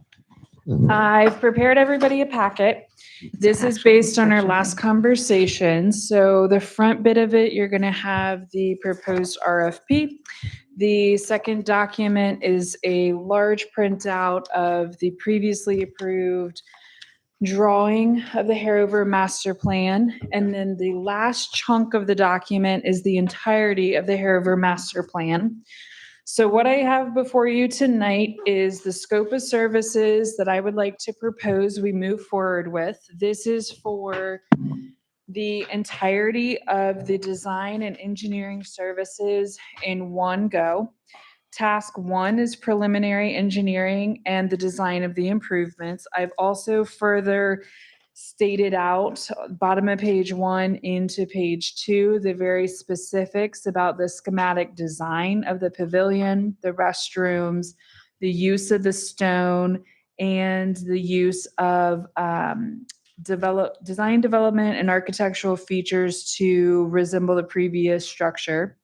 I've prepared everybody a packet. This is actual based on our construction last thing. conversation. So the front bit of it, you're gonna have the proposed RFP. The second document is a large printout of the previously approved drawing of the Harover master plan. And then the last chunk of the document is the entirety of the Harover master plan. So what I have before you tonight is the scope of services that I would like to propose we move forward with. This is for the entirety of the design and engineering services in one go. Task 1 is preliminary engineering and the design of the improvements. I've also further stated out, bottom of page 1 into page 2, the very specifics about the schematic design of the pavilion, the restrooms, the use of the stone, and the use of design development and architectural features to resemble the previous structure.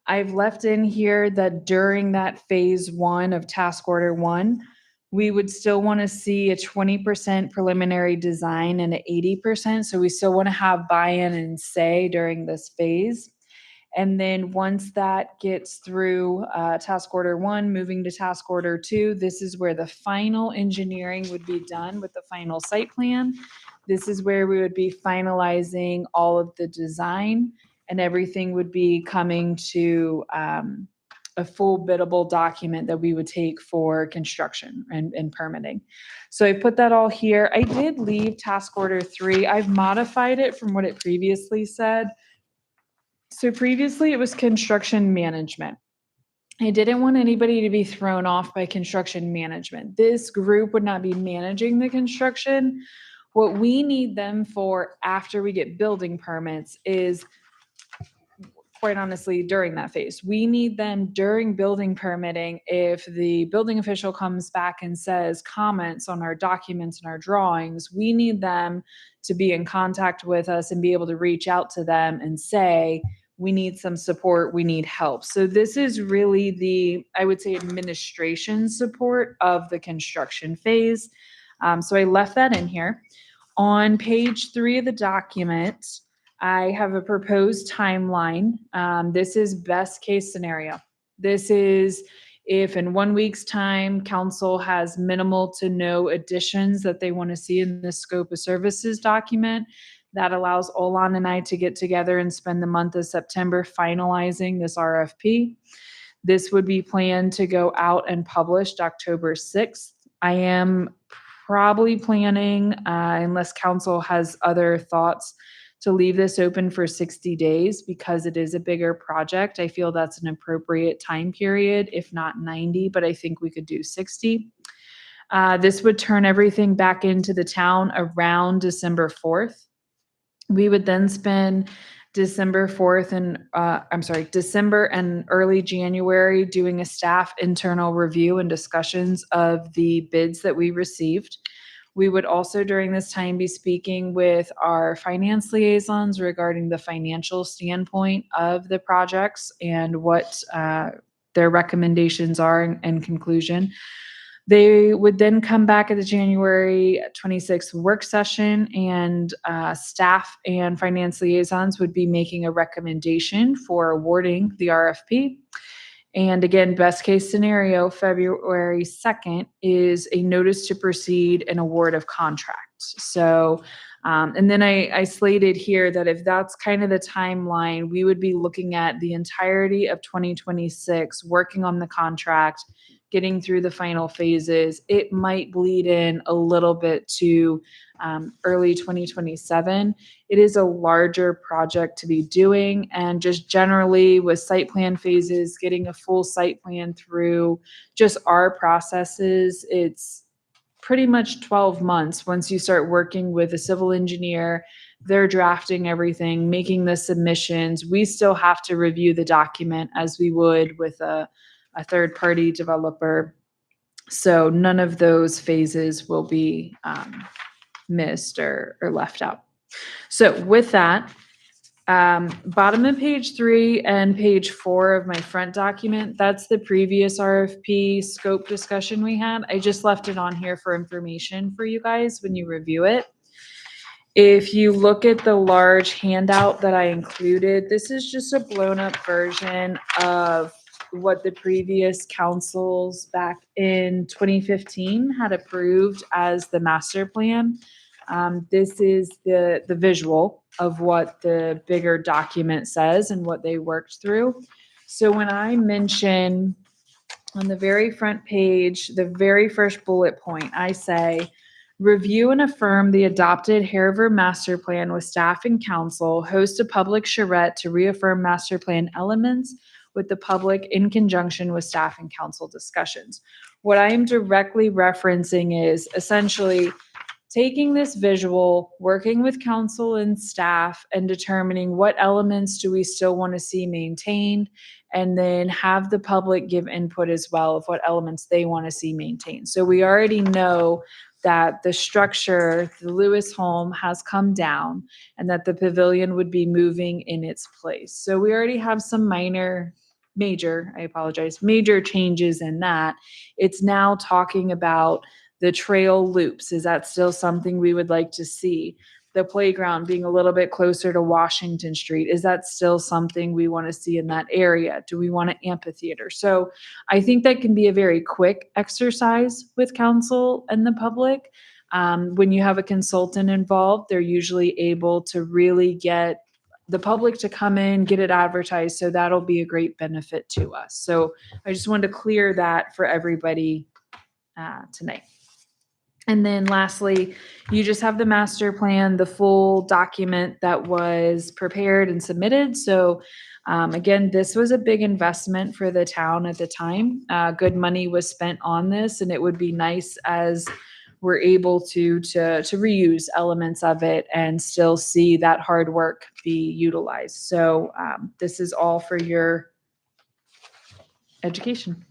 I've left in here that during that phase 1 of task order 1, we would still want to see a 20% preliminary design and an 80%. So we still want to have buy-in and say during this phase. And then once that gets through task order 1, moving to task order 2, this is where the final engineering would be done with the final site plan. This is where we would be finalizing all of the design, and everything would be coming to a full biddable document that we would take for construction and permitting. So I put that all here. I did leave task order 3. I've modified it from what it previously said. So previously it was construction management. I didn't want anybody to be thrown off by construction management. This group would not be managing the construction. What we need them for after we get building permits is, quite honestly, during that phase. We need them during building permitting. If the building official comes back and says comments on our documents and our drawings, we need them to be in contact with us and be able to reach out to them and say, we need some support, we need help. So this is really the, I would say, administration support of the construction phase. So I left that in here. On page 3 of the document, I have a proposed timeline. This is best case scenario. This is if in 1 week's time, council has minimal to no additions that they want to see in the scope of services document. That allows Olan and I to get together and spend the month of September finalizing this RFP. This would be planned to go out and published October 6th. I am probably planning, unless council has other thoughts, to leave this open for 60 days because it is a bigger project. I feel that's an appropriate time period, if not 90, but I think we could do 60. This would turn everything back into the town around December 4th. We would then spend December and early January doing a staff internal review and discussions of the bids that we received. We would also during this time be speaking with our finance liaisons regarding the financial standpoint of the projects and what their recommendations are in conclusion. They would then come back at the January 26th work session and staff and finance liaisons would be making a recommendation for awarding the RFP. And again, best case scenario, February 2nd is a notice to proceed and award of contracts. So, and then I slated here that if that's kind of the timeline, we would be looking at the entirety of 2026, working on the contract, getting through the final phases. It might bleed in a little bit to early 2027. It is a larger project to be doing, and just generally with site plan phases, getting a full site plan through just our processes, it's pretty much 12 months once you start working with a civil engineer. They're drafting everything, making the submissions. We still have to review the document as we would with a third-party developer. So none of those phases will be missed or left out. So with that, bottom of page 3 and page 4 of my front document, that's the previous RFP scope discussion we had. I just left it on here for information for you guys when you review it. If you look at the large handout that I included, this is just a blown up version of what the previous councils back in 2015 had approved as the master plan. This is the visual of what the bigger document says and what they worked through. So when I mention on the very front page, the very first bullet point, I say, review and affirm the adopted Hariver master plan with staff and council, host a public charrette to reaffirm master plan elements with the public in conjunction with staff and council discussions. What I am directly referencing is essentially taking this visual, working with council and staff and determining what elements do we still want to see maintained, and then have the public give input as well of what elements they want to see maintained. So we already know that the structure, the Lewis home, has come down and that the pavilion would be moving in its place. So we already have some major changes in that. It's now talking about the trail loops. Is that still something we would like to see? The playground being a little bit closer to Washington Street. Is that still something we want to see in that area? Do we want an amphitheater? So I think that can be a very quick exercise with council and the public. When you have a consultant involved, they're usually able to really get the public to come in, get it advertised. So that'll be a great benefit to us. So I just wanted to clear that for everybody tonight. And then lastly, you just have the master plan, the full document that was prepared and submitted. So again, this was a big investment for the town at the time. Good money was spent on this, and it would be nice as we're able to reuse elements of it and still see that hard work be utilized. So this is all for your education.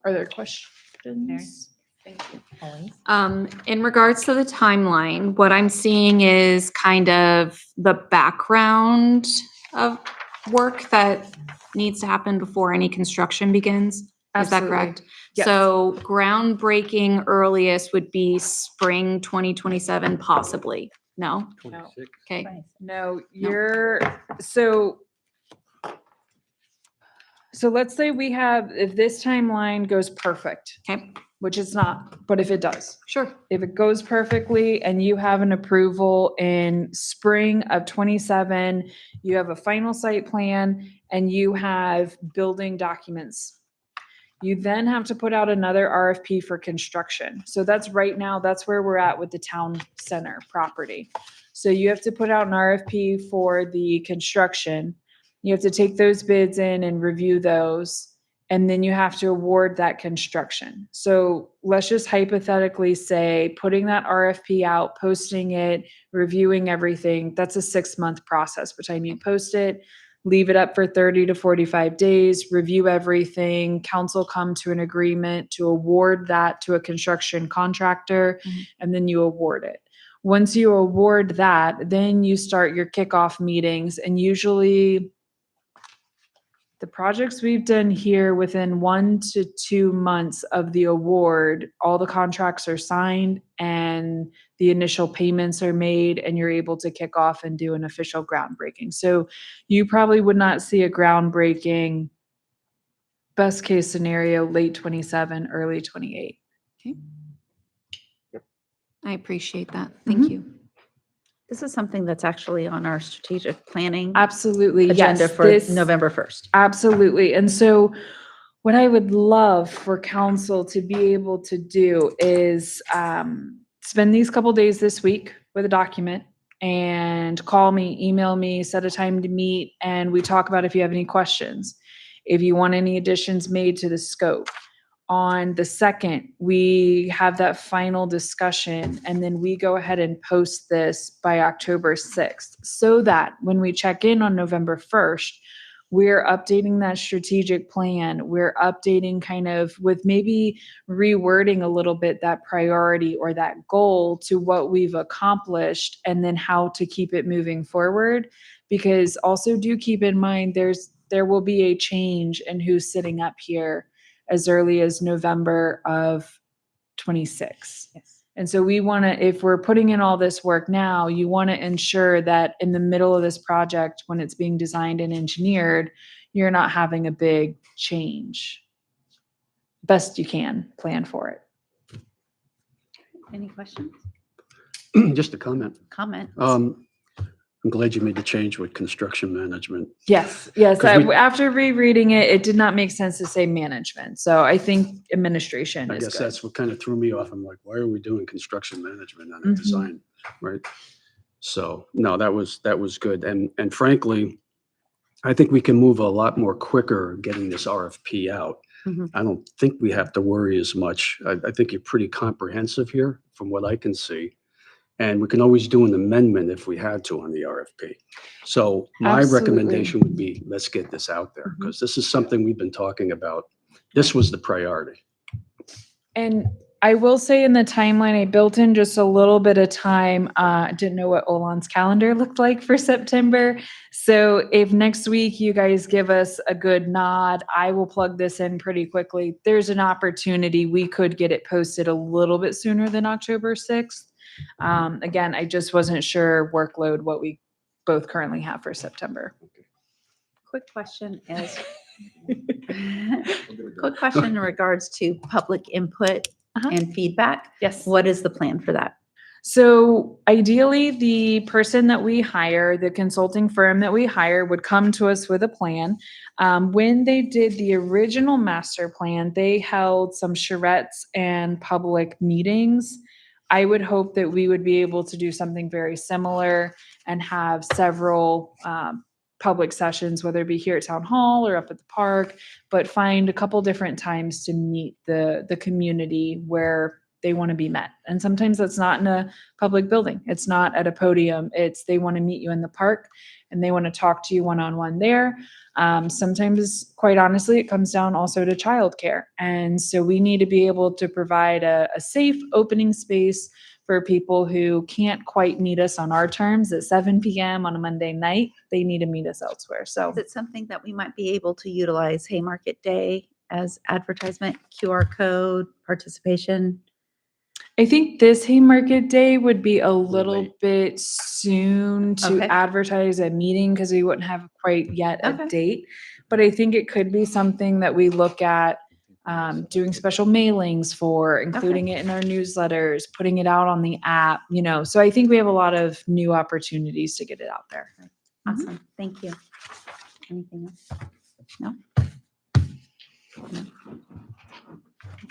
Are there questions? Thank you. In regards to the timeline, what I'm seeing is kind of the background of work that needs to happen before any construction begins. Is that Absolutely. correct? Yes. So groundbreaking earliest would be spring 2027, possibly. No? 26. Okay. No, so let's say if this timeline goes perfect, Okay. which it's not, but if it does. Sure. If it goes perfectly and you have an approval in spring of 27, you have a final site plan and you have building documents. You then have to put out another RFP for construction. So that's right now, that's where we're at with the town center property. So you have to put out an RFP for the construction. You have to take those bids in and review those. And then you have to award that construction. So let's just hypothetically say, putting that RFP out, posting it, reviewing everything, that's a 6-month process. By the time you post it, leave it up for 30 to 45 days, review everything, council come to an agreement to award that to a construction contractor, and then you award it. Once you award that, then you start your kickoff meetings, and usually the projects we've done here, within 1 to 2 months of the award, all the contracts are signed and the initial payments are made, and you're able to kick off and do an official groundbreaking. So you probably would not see a groundbreaking, best case scenario, late 27, early 28. I appreciate that. Thank you. This is something that's actually on our strategic planning Absolutely, agenda yes. for this- November 1st. Absolutely. And so what I would love for council to be able to do is spend these couple days this week with a document and call me, email me, set a time to meet, and we talk about if you have any questions, if you want any additions made to the scope. On the 2nd, we have that final discussion, and then we go ahead and post this by October 6th, so that when we check in on November 1st, we're updating that strategic plan. We're updating kind of with maybe rewording a little bit that priority or that goal to what we've accomplished, and then how to keep it moving forward. Because also do keep in mind, there will be a change in who's sitting up here as early as November of 26. Yes. And so we want to, if we're putting in all this work now, you want to ensure that in the middle of this project, when it's being designed and engineered, you're not having a big change. Best you can plan for it. Any questions, Just a comment. comments? I'm glad you made the change with construction management. Yes. 'Cause we- After rereading it, it did not make sense to say management. So I think administration I is guess good. that's what kind of threw me off. I'm like, why are we doing construction management on a Mhm. design, right? So, no, that was good. And frankly, I think we can move a lot more quicker getting this RFP out. Mhm. I don't think we have to worry as much. I think you're pretty comprehensive here from what I can see. And we can always do an amendment if we had to on the RFP. So my Absolutely. recommendation would be, let's get this out there, because this is something we've been talking about. This was the priority. And I will say in the timeline, I built in just a little bit of time. Didn't know what Olan's calendar looked like for September. So if next week you guys give us a good nod, I will plug this in pretty quickly. There's an opportunity we could get it posted a little bit sooner than October 6th. Again, I just wasn't sure workload, what we both currently have for September. Quick question is, quick question in regards to public input Uh-huh. and feedback. Yes. What is the plan for that? So ideally, the person that we hire, the consulting firm that we hire, would come to us with a plan. When they did the original master plan, they held some charrettes and public meetings. I would hope that we would be able to do something very similar and have several public sessions, whether it be here at Town Hall or up at the park, but find a couple different times to meet the community where they want to be met. And sometimes that's not in a public building. It's not at a podium. It's they want to meet you in the park and they want to talk to you one-on-one there. Sometimes, quite honestly, it comes down also to childcare. And so we need to be able to provide a safe opening space for people who can't quite meet us on our terms at 7 p.m. on a Monday night. They need to meet us elsewhere. So Is it something that we might be able to utilize Haymarket Day as advertisement, QR code, participation? I think this Haymarket Day would be a little late. bit soon to Okay. advertise a meeting because we wouldn't have quite yet a Okay. date. But I think it could be something that we look at doing special mailings for, including it in our newsletters, putting it out on the app, so I think we have a lot of new opportunities to get it out there. Awesome, thank you. Anything else? No? No.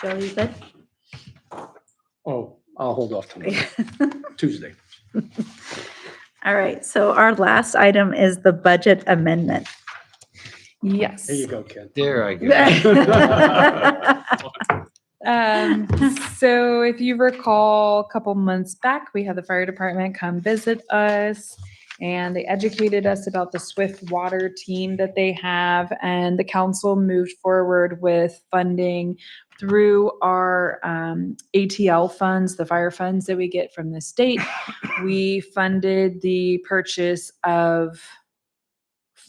Joe, you good? Oh, I'll hold off till Tuesday. All right, so our last item is the budget amendment. Yes. There you go, Ken. There I go. So if you recall, a couple months back, we had the fire department come visit us and they educated us about the Swift Water team that they have. And the council moved forward with funding through our ATL funds, the fire funds that we get from the state. We funded the purchase of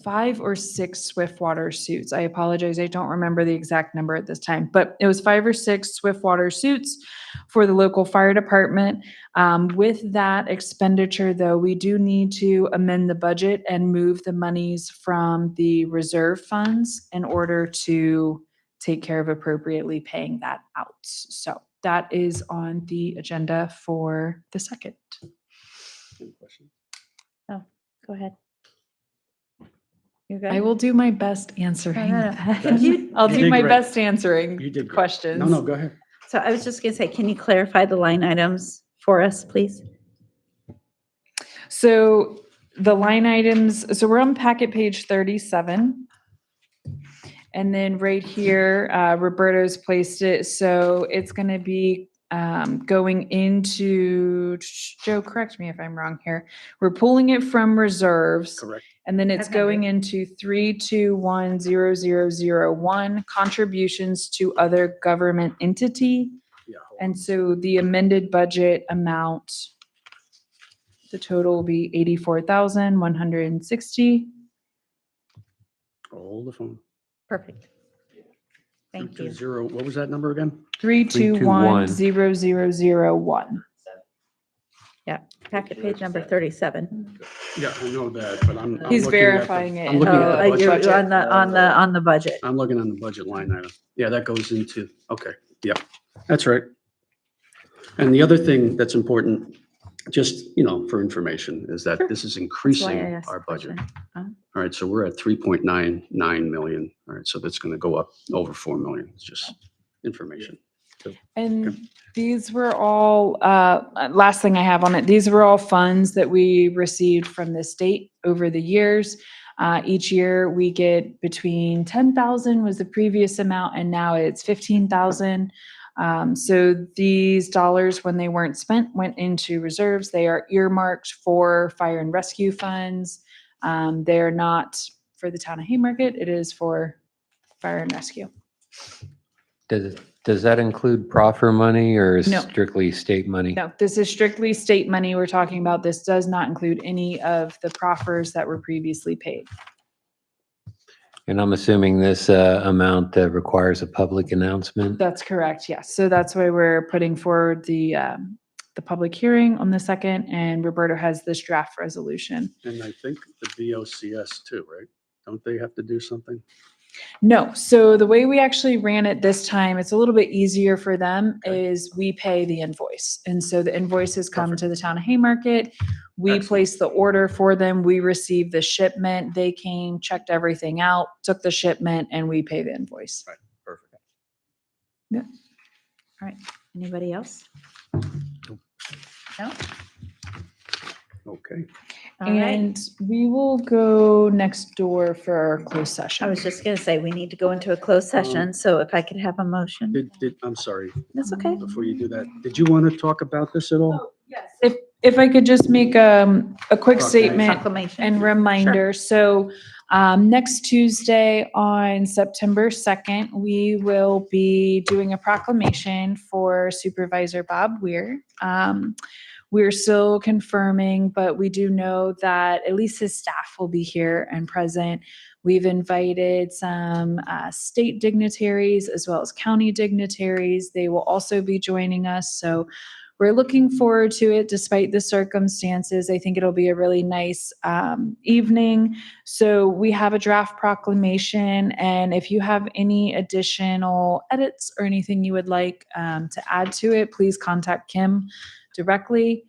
5 or 6 Swiftwater suits. I apologize, I don't remember the exact number at this time, but it was 5 or 6 Swiftwater suits for the local fire department. With that expenditure, though, we do need to amend the budget and move the monies from the reserve funds in order to take care of appropriately paying that out. So that is on the agenda for the second. Any questions? Go ahead. You good? I will do my best answering No. that. You- I'll You do did my great. best answering You did great. questions. No, go ahead. So I was just gonna say, can you clarify the line items for us, please? So the line items, so we're on packet page 37. And then right here, Roberto's placed it. So it's going to be going into, Joe, correct me if I'm wrong here. We're pulling it from reserves. Correct. And then it's Okay. going into 3210001 contributions to other government entity. Yeah. hold And so the amended budget amount, the total will be 84,160. on. Hold the phone. Perfect. Thank you. 220, what was that number again? 3210001. Packet page number 37. Yeah, I know that, but I'm. He's looking at the- verifying it I'm in looking the at the You're budget. on the budget. I'm looking on the budget line item. Yeah, that goes into, okay, yeah, that's right. And the other thing that's important, just, for information, is that Sure. this is That's why I increasing asked our the budget. question. All right, so we're at 3.99 million. All right, so that's going to go up over 4 million. It's just information. And these were all, last thing I have on it, these were all funds that we received from the state over the years. Each year we get between 10,000 was the previous amount and now it's 15,000. So these dollars, when they weren't spent, went into reserves. They are earmarked for fire and rescue funds. They're not for the town of Haymarket. It is for fire and rescue. Does that include proffer money or is No. strictly state money? No, this is strictly state money we're talking about. This does not include any of the proffers that were previously paid. And I'm assuming this amount requires a public announcement? That's correct, yes. So that's why we're putting forward the public hearing on the second, and Roberto has this draft resolution. And I think the BOCS too, right? Don't they have to do something? No, so the way we actually ran it this time, it's a little bit easier for them, is we pay the invoice. And so the invoices come to the town of Haymarket. We Excellent. place the order for them. We receive the shipment. They came, checked everything out, took the shipment, and we pay the invoice. Perfect. Anybody else? No? Okay. All right. And we will go next door for our closed session. I was just gonna say, we need to go into a closed session, so if I could have a motion. I'm sorry, That's okay. before you do that, did you want to talk about this at all? If I could just make a quick Okay. statement Proclamation. and reminder. So next Tuesday on September 2nd, we will be doing a proclamation for Supervisor Bob Weir. We're still confirming, but we do know that at least his staff will be here and present. We've invited some state dignitaries as well as county dignitaries. They will also be joining us. So we're looking forward to it despite the circumstances. I think it'll be a really nice evening. So we have a draft proclamation, and if you have any additional edits or anything you would like to add to it, please contact Kim directly.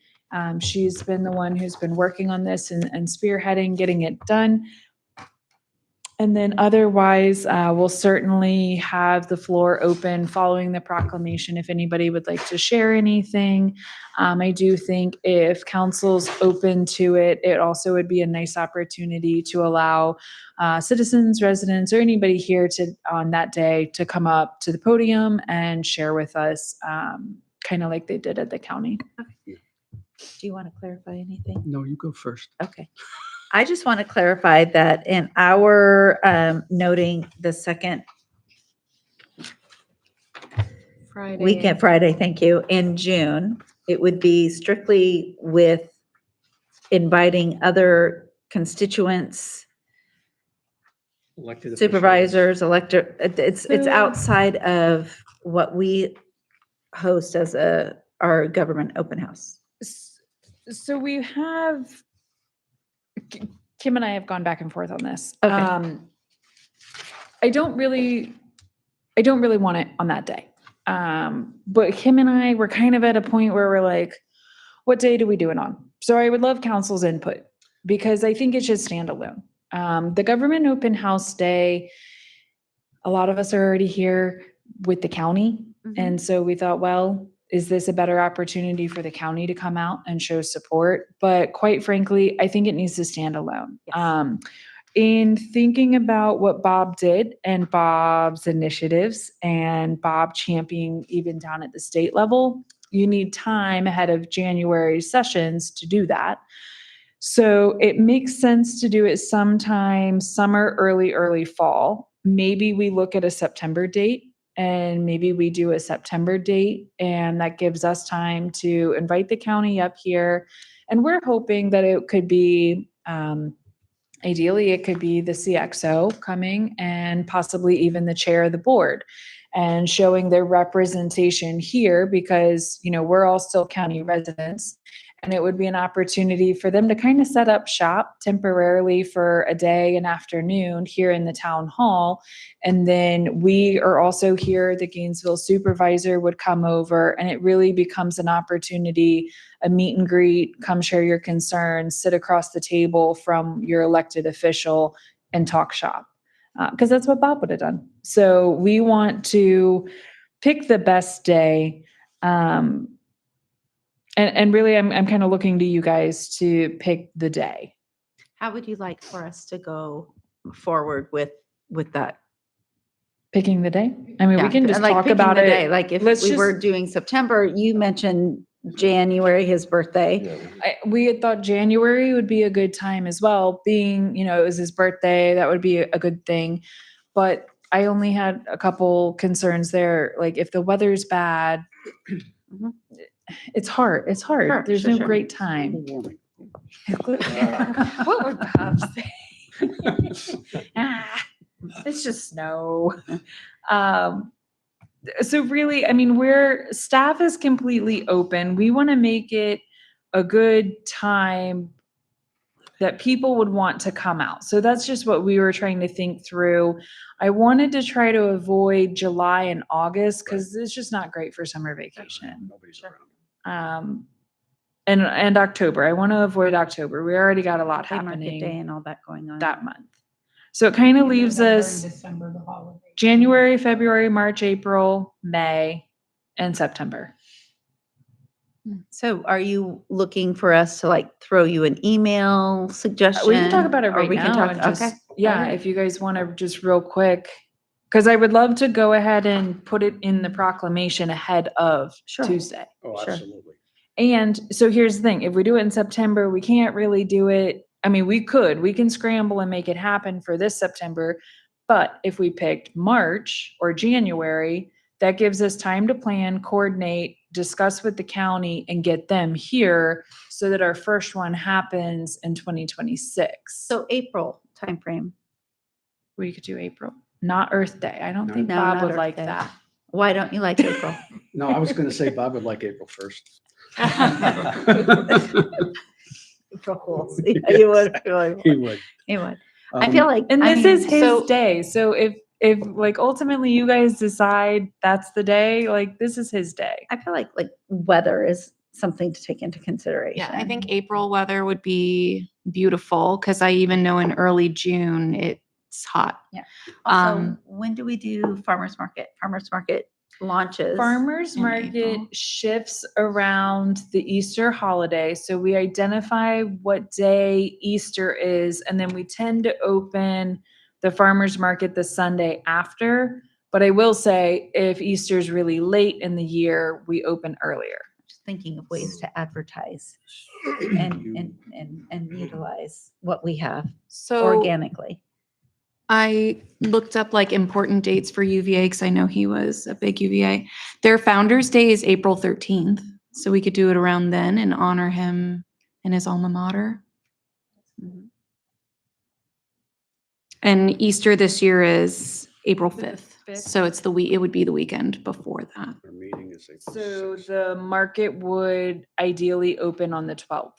She's been the one who's been working on this and spearheading getting it done. And then otherwise, we'll certainly have the floor open following the proclamation if anybody would like to share anything. I do think if council's open to it, it also would be a nice opportunity to allow citizens, residents, or anybody here on that day to come up to the podium and share with us, kind of like they did at the county. Do you want to clarify anything? No, you go first. Okay. I just want to clarify that in our noting the second weekend, Friday, thank you, in June, it would be strictly with inviting other constituents, Elected officials. supervisors, elected, it's So- outside of what we host as our government open house. So we have, Kim and I have gone back and forth on this. Okay. I don't really want it on that day. But Kim and I were kind of at a point where we're like, what day do we do it on? So I would love council's input because I think it should stand alone. The government open house day, a lot of us are already here with the county. And so we thought, well, is this a better opportunity for the county to come out and show support? But quite frankly, I think it needs to stand alone. Yes. In thinking about what Bob did and Bob's initiatives and Bob championing even down at the state level, you need time ahead of January sessions to do that. So it makes sense to do it sometime summer, early fall. Maybe we look at a September date. And maybe we do a September date, and that gives us time to invite the county up here. And we're hoping that it could be, ideally, it could be the CXO coming and possibly even the chair of the board and showing their representation here because, you know, we're all still county residents. And it would be an opportunity for them to kind of set up shop temporarily for a day and afternoon here in the town hall. And then we are also here, the Gainesville supervisor would come over, and it really becomes an opportunity, a meet and greet, come share your concerns, sit across the table from your elected official and talk shop. Because that's what Bob would have done. So we want to pick the best day. And really, I'm kind of looking to you guys to pick the day. How would you like for us to go forward with that? Picking the day? I mean, we Yeah, can just like talk picking about the it. day. Like if Let's we were just- doing September, you mentioned January, his birthday. We had thought January would be a good time as well, being, you know, it was his birthday, that would be a good thing. But I only had a couple concerns there, like if the weather's bad, Mhm. it's hard. Sure, There's sure, no sure. great time. What would Bob say? It's just snow. So really, I mean, staff is completely open. We want to make it a good time that people would want to come out. So that's just what we were trying to think through. I wanted to try to avoid July and August because it's just not great for summer vacation. Nobody's around. And October. I want to avoid October. We already got a lot Day Market Day happening and all that going on. that month. So it kind of leaves November and us December, the holiday. January, February, March, April, May, and September. So are you looking for us to like throw you an email suggestion? We can talk about it Or right we can now. talk- And just, okay. yeah, Alright. if you guys want to just real quick, because I would love to go ahead and put it in the proclamation ahead of Sure. Tuesday. Oh, Sure. absolutely. And so here's the thing, if we do it in September, we can't really do it. I mean, we can scramble and make it happen for this September. But if we picked March or January, that gives us time to plan, coordinate, discuss with the county and get them here so that our first one happens in 2026. So April timeframe. We could do April, not Earth Day. I don't think No, Bob not would Earth like Day. that. Why don't you like April? No, I was going to say Bob would like April 1st. April Fools. Yeah, you would. He would. You would. I feel like. And I this mean, is his so- day. So if like ultimately you guys decide that's the day, like this is his day. I feel like weather is something to take into consideration. Yeah, I think April weather would be beautiful because I even know in early June it's hot. Also, um, when do we do farmers market? Farmers market launches. Farmers in market April. shifts around the Easter holiday. So we identify what day Easter is, and then we tend to open the farmers market the Sunday after. But I will say, if Easter's really late in the year, we open earlier. Just thinking of ways to advertise and utilize what we have So organically. I looked up like important dates for UVA because I know he was a big UVA. Their Founders Day is April 13th. So we could do it around then and honor him and his alma mater. And Easter this year is April 5th. So it's it would be the weekend before that. Our meeting is April So 6th. the market would ideally open on the 12th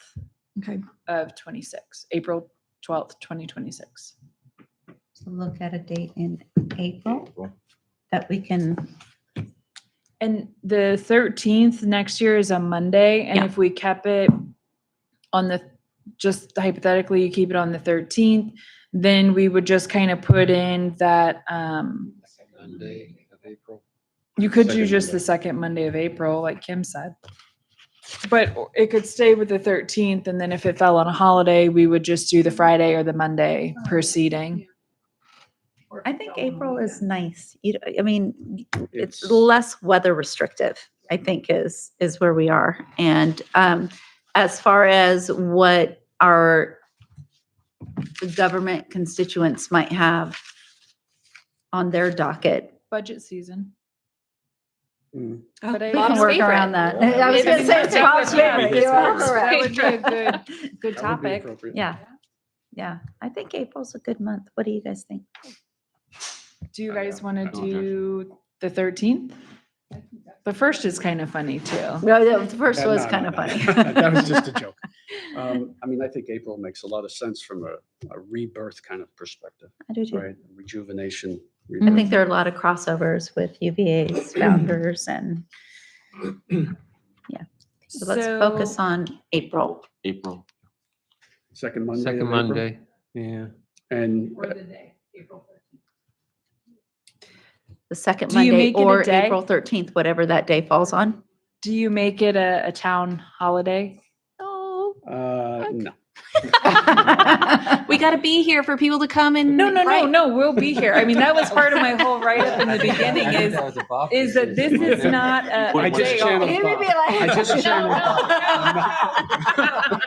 Okay. of 26, April 12th, 2026. So look at a date in April that we can. And the 13th next year is a Monday, and Yeah. if we kept it on just hypothetically, you keep it on the 13th, then we would just kind of put in that, Monday of April. you could do Second just Monday. the second Monday of April, like Kim said. But it could stay with the 13th, and then if it fell on a holiday, we would just do the Friday or the Monday preceding. I think April is nice. I mean, it's It's- less weather restrictive, I think is where we are. And as far as what our government constituents might have on their docket, Budget season. Mm. But I- we can work around that. I was going to say it's Bob's favorite. You are That would correct. be a good That would be topic. appropriate. Yeah. Yeah. I think April's a good month. What do you guys think? Do you guys want to I don't do the 13th? The first is kind of funny too. No, the first Yeah, was no, kind no, of no. funny. That was just a joke. I mean, I think April makes a lot of sense from a rebirth kind of perspective, I do too. right? Rejuvenation. I think there are a lot of crossovers with UVA's founders and so let's focus on April. April. Second Monday. of Second April. Monday, yeah. And For the day, April 13th. The second Do you Monday make it a or day? April 13th, whatever that day falls on. Do you make it a town holiday? Oh. no. We got to be here for people to come and. Right. No, we'll be here. I mean, that was part of my whole write-up in the beginning is that this is not a I just day channeled off. Bob. I just channeled Bob.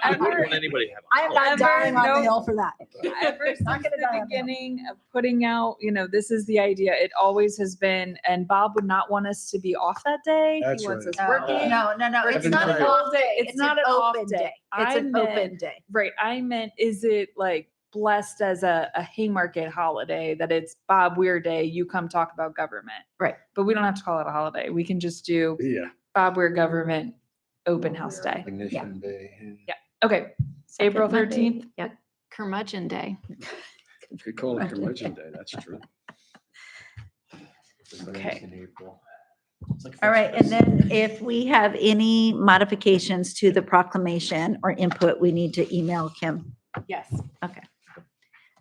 Ever- anybody have? I am not Ever dying on the no- hill for that. Ever since Not gonna die the on the hill. beginning of putting out, this is the idea. It always has been, and Bob would not want us to be off that day. That's He wants right. us working. No. Or It's Heaven not an forbid. off day. It's not an off day. It's I an meant- open day. Right. I meant, is it like blessed as a Haymarket holiday that it's Bob Weir Day, you come talk about government. Right. But we don't have to call it a holiday. We can just do Yeah. Bob Weir Government Open House Day. Recognition Day. Okay. Second April Monday. 13th. Yep. Curmudgeon Day. We call it Curmudgeon Day. That's true. Okay. In April. All right, and then if we have any modifications to the proclamation or input, we need to email Kim. Yes. Okay.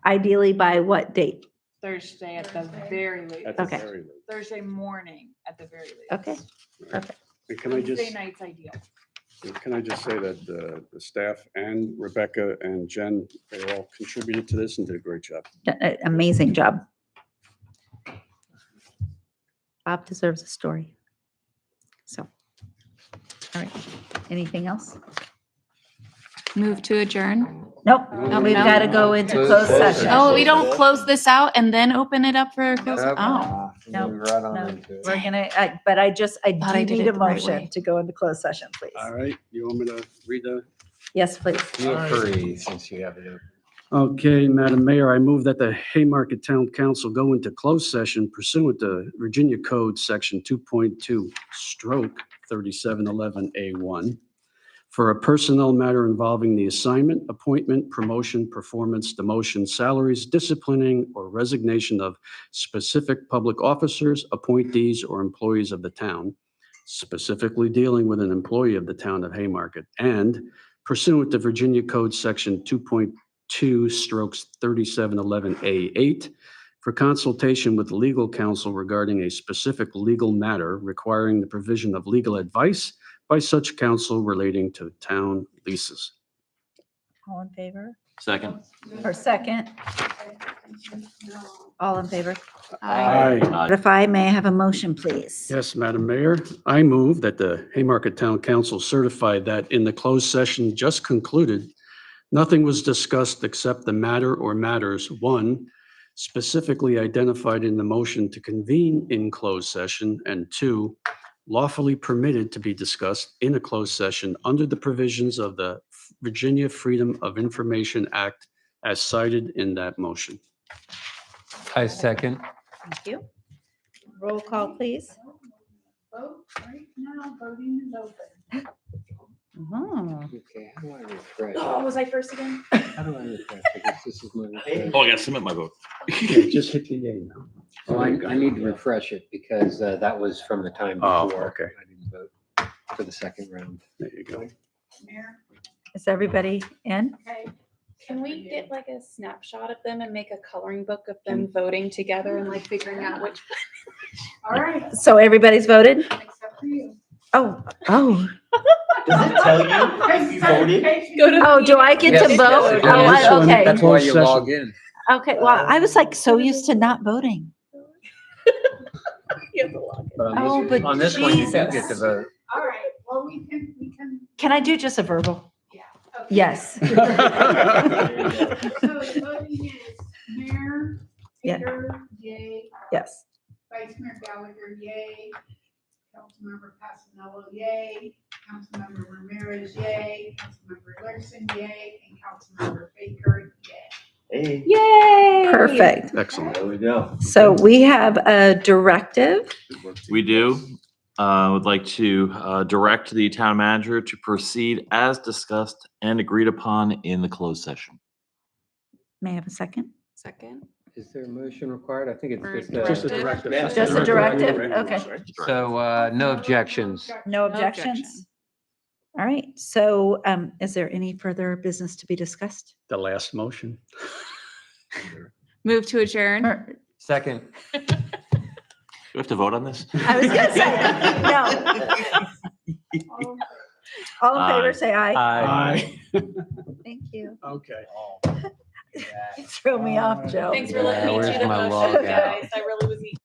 Ideally by what date? Thursday at the very latest. At the Okay. very least. Thursday morning at the very latest. Okay, perfect. And can I Wednesday just, night's ideal. can I just say that the staff and Rebecca and Jen, they all contributed to this and did a great job. Amazing job. Bob deserves a story. So, all right, anything else? Move to adjourn. Nope, No, we've no. got to go into Close closed session. session. Oh, we don't close this out and then open it up for. Oh, No, Move right on no. into it. We're gonna, but I do Thought I did need it a the right motion way. to go into closed session, please. All right, you want me to read the? Yes, please. Feel free, since you have it open. Okay, Madam Mayor, I move that the Haymarket Town Council go into closed session pursuant to Virginia Code Section 2.2 stroke 3711A1 for a personnel matter involving the assignment, appointment, promotion, performance, demotion, salaries, disciplining, or resignation of specific public officers, appointees, or employees of the town, specifically dealing with an employee of the town of Haymarket, and pursuant to Virginia Code Section 2.2/3711A8, for consultation with legal counsel regarding a specific legal matter requiring the provision of legal advice by such counsel relating to town leases. All in favor? Second. Or second? All in favor? Aye. If I may have a motion, please. Yes, Madam Mayor, I move that the Haymarket Town Council certify that in the closed session just concluded, nothing was discussed except the matter or matters, one, specifically identified in the motion to convene in closed session, and two, lawfully permitted to be discussed in a closed session under the provisions of the Virginia Freedom of Information Act as cited in that motion. I second. Thank you. Roll call, please. Vote right now, voting is open. Oh, Okay, how do I refresh? Oh, was I first again? How do I refresh? I guess this is my refresh. Oh, I gotta submit my vote. Just hit the yay now. Oh, I need to refresh it because that was from the time Oh, before. okay. I didn't vote for the second round. There you go. Mayor, is everybody in? okay. Can we get like a snapshot of them and make a coloring book of them voting together and like figuring out which? All right, So everybody's voted? except for you. Oh, Does it tell you if you voted? Go to. oh, do I get to Yes, vote? yes, Oh, yes. This one- okay. That's why you Closed log session. in. Okay, well, I was like so used to not voting. But Oh, but on this one, you do get to Jesus. vote. All right, well, we can, Can I do just a verbal? yeah. okay. Yes. So the voting is Mayor Yeah. Peter, yay. Yes. Vice Mayor Gallagher, yay. Councilmember Pasanello, yay. Councilmember Ramirez, yay. Councilmember Larson, yay. And Councilmember Baker, yay. Hey. Yay. Perfect. Excellent. There we go. So we have a directive. We do. Would like to direct the town manager to proceed as discussed and agreed upon in the closed session. May I have a second? Second. Is there a motion required? I think it's Or just Just a Directive. directive. Just a directive? Okay. So, no objections. No objection. objections? All right. So is there any further business to be discussed? The last motion. Move to adjourn. Or- Second. Do we have to vote on this? I was gonna say, no. All in favor, Aye. say aye. Aye. Thank you. Okay. You threw me off, Joe. Thanks for letting me Yeah, do where's the my motion, log out? guys. I really was eating.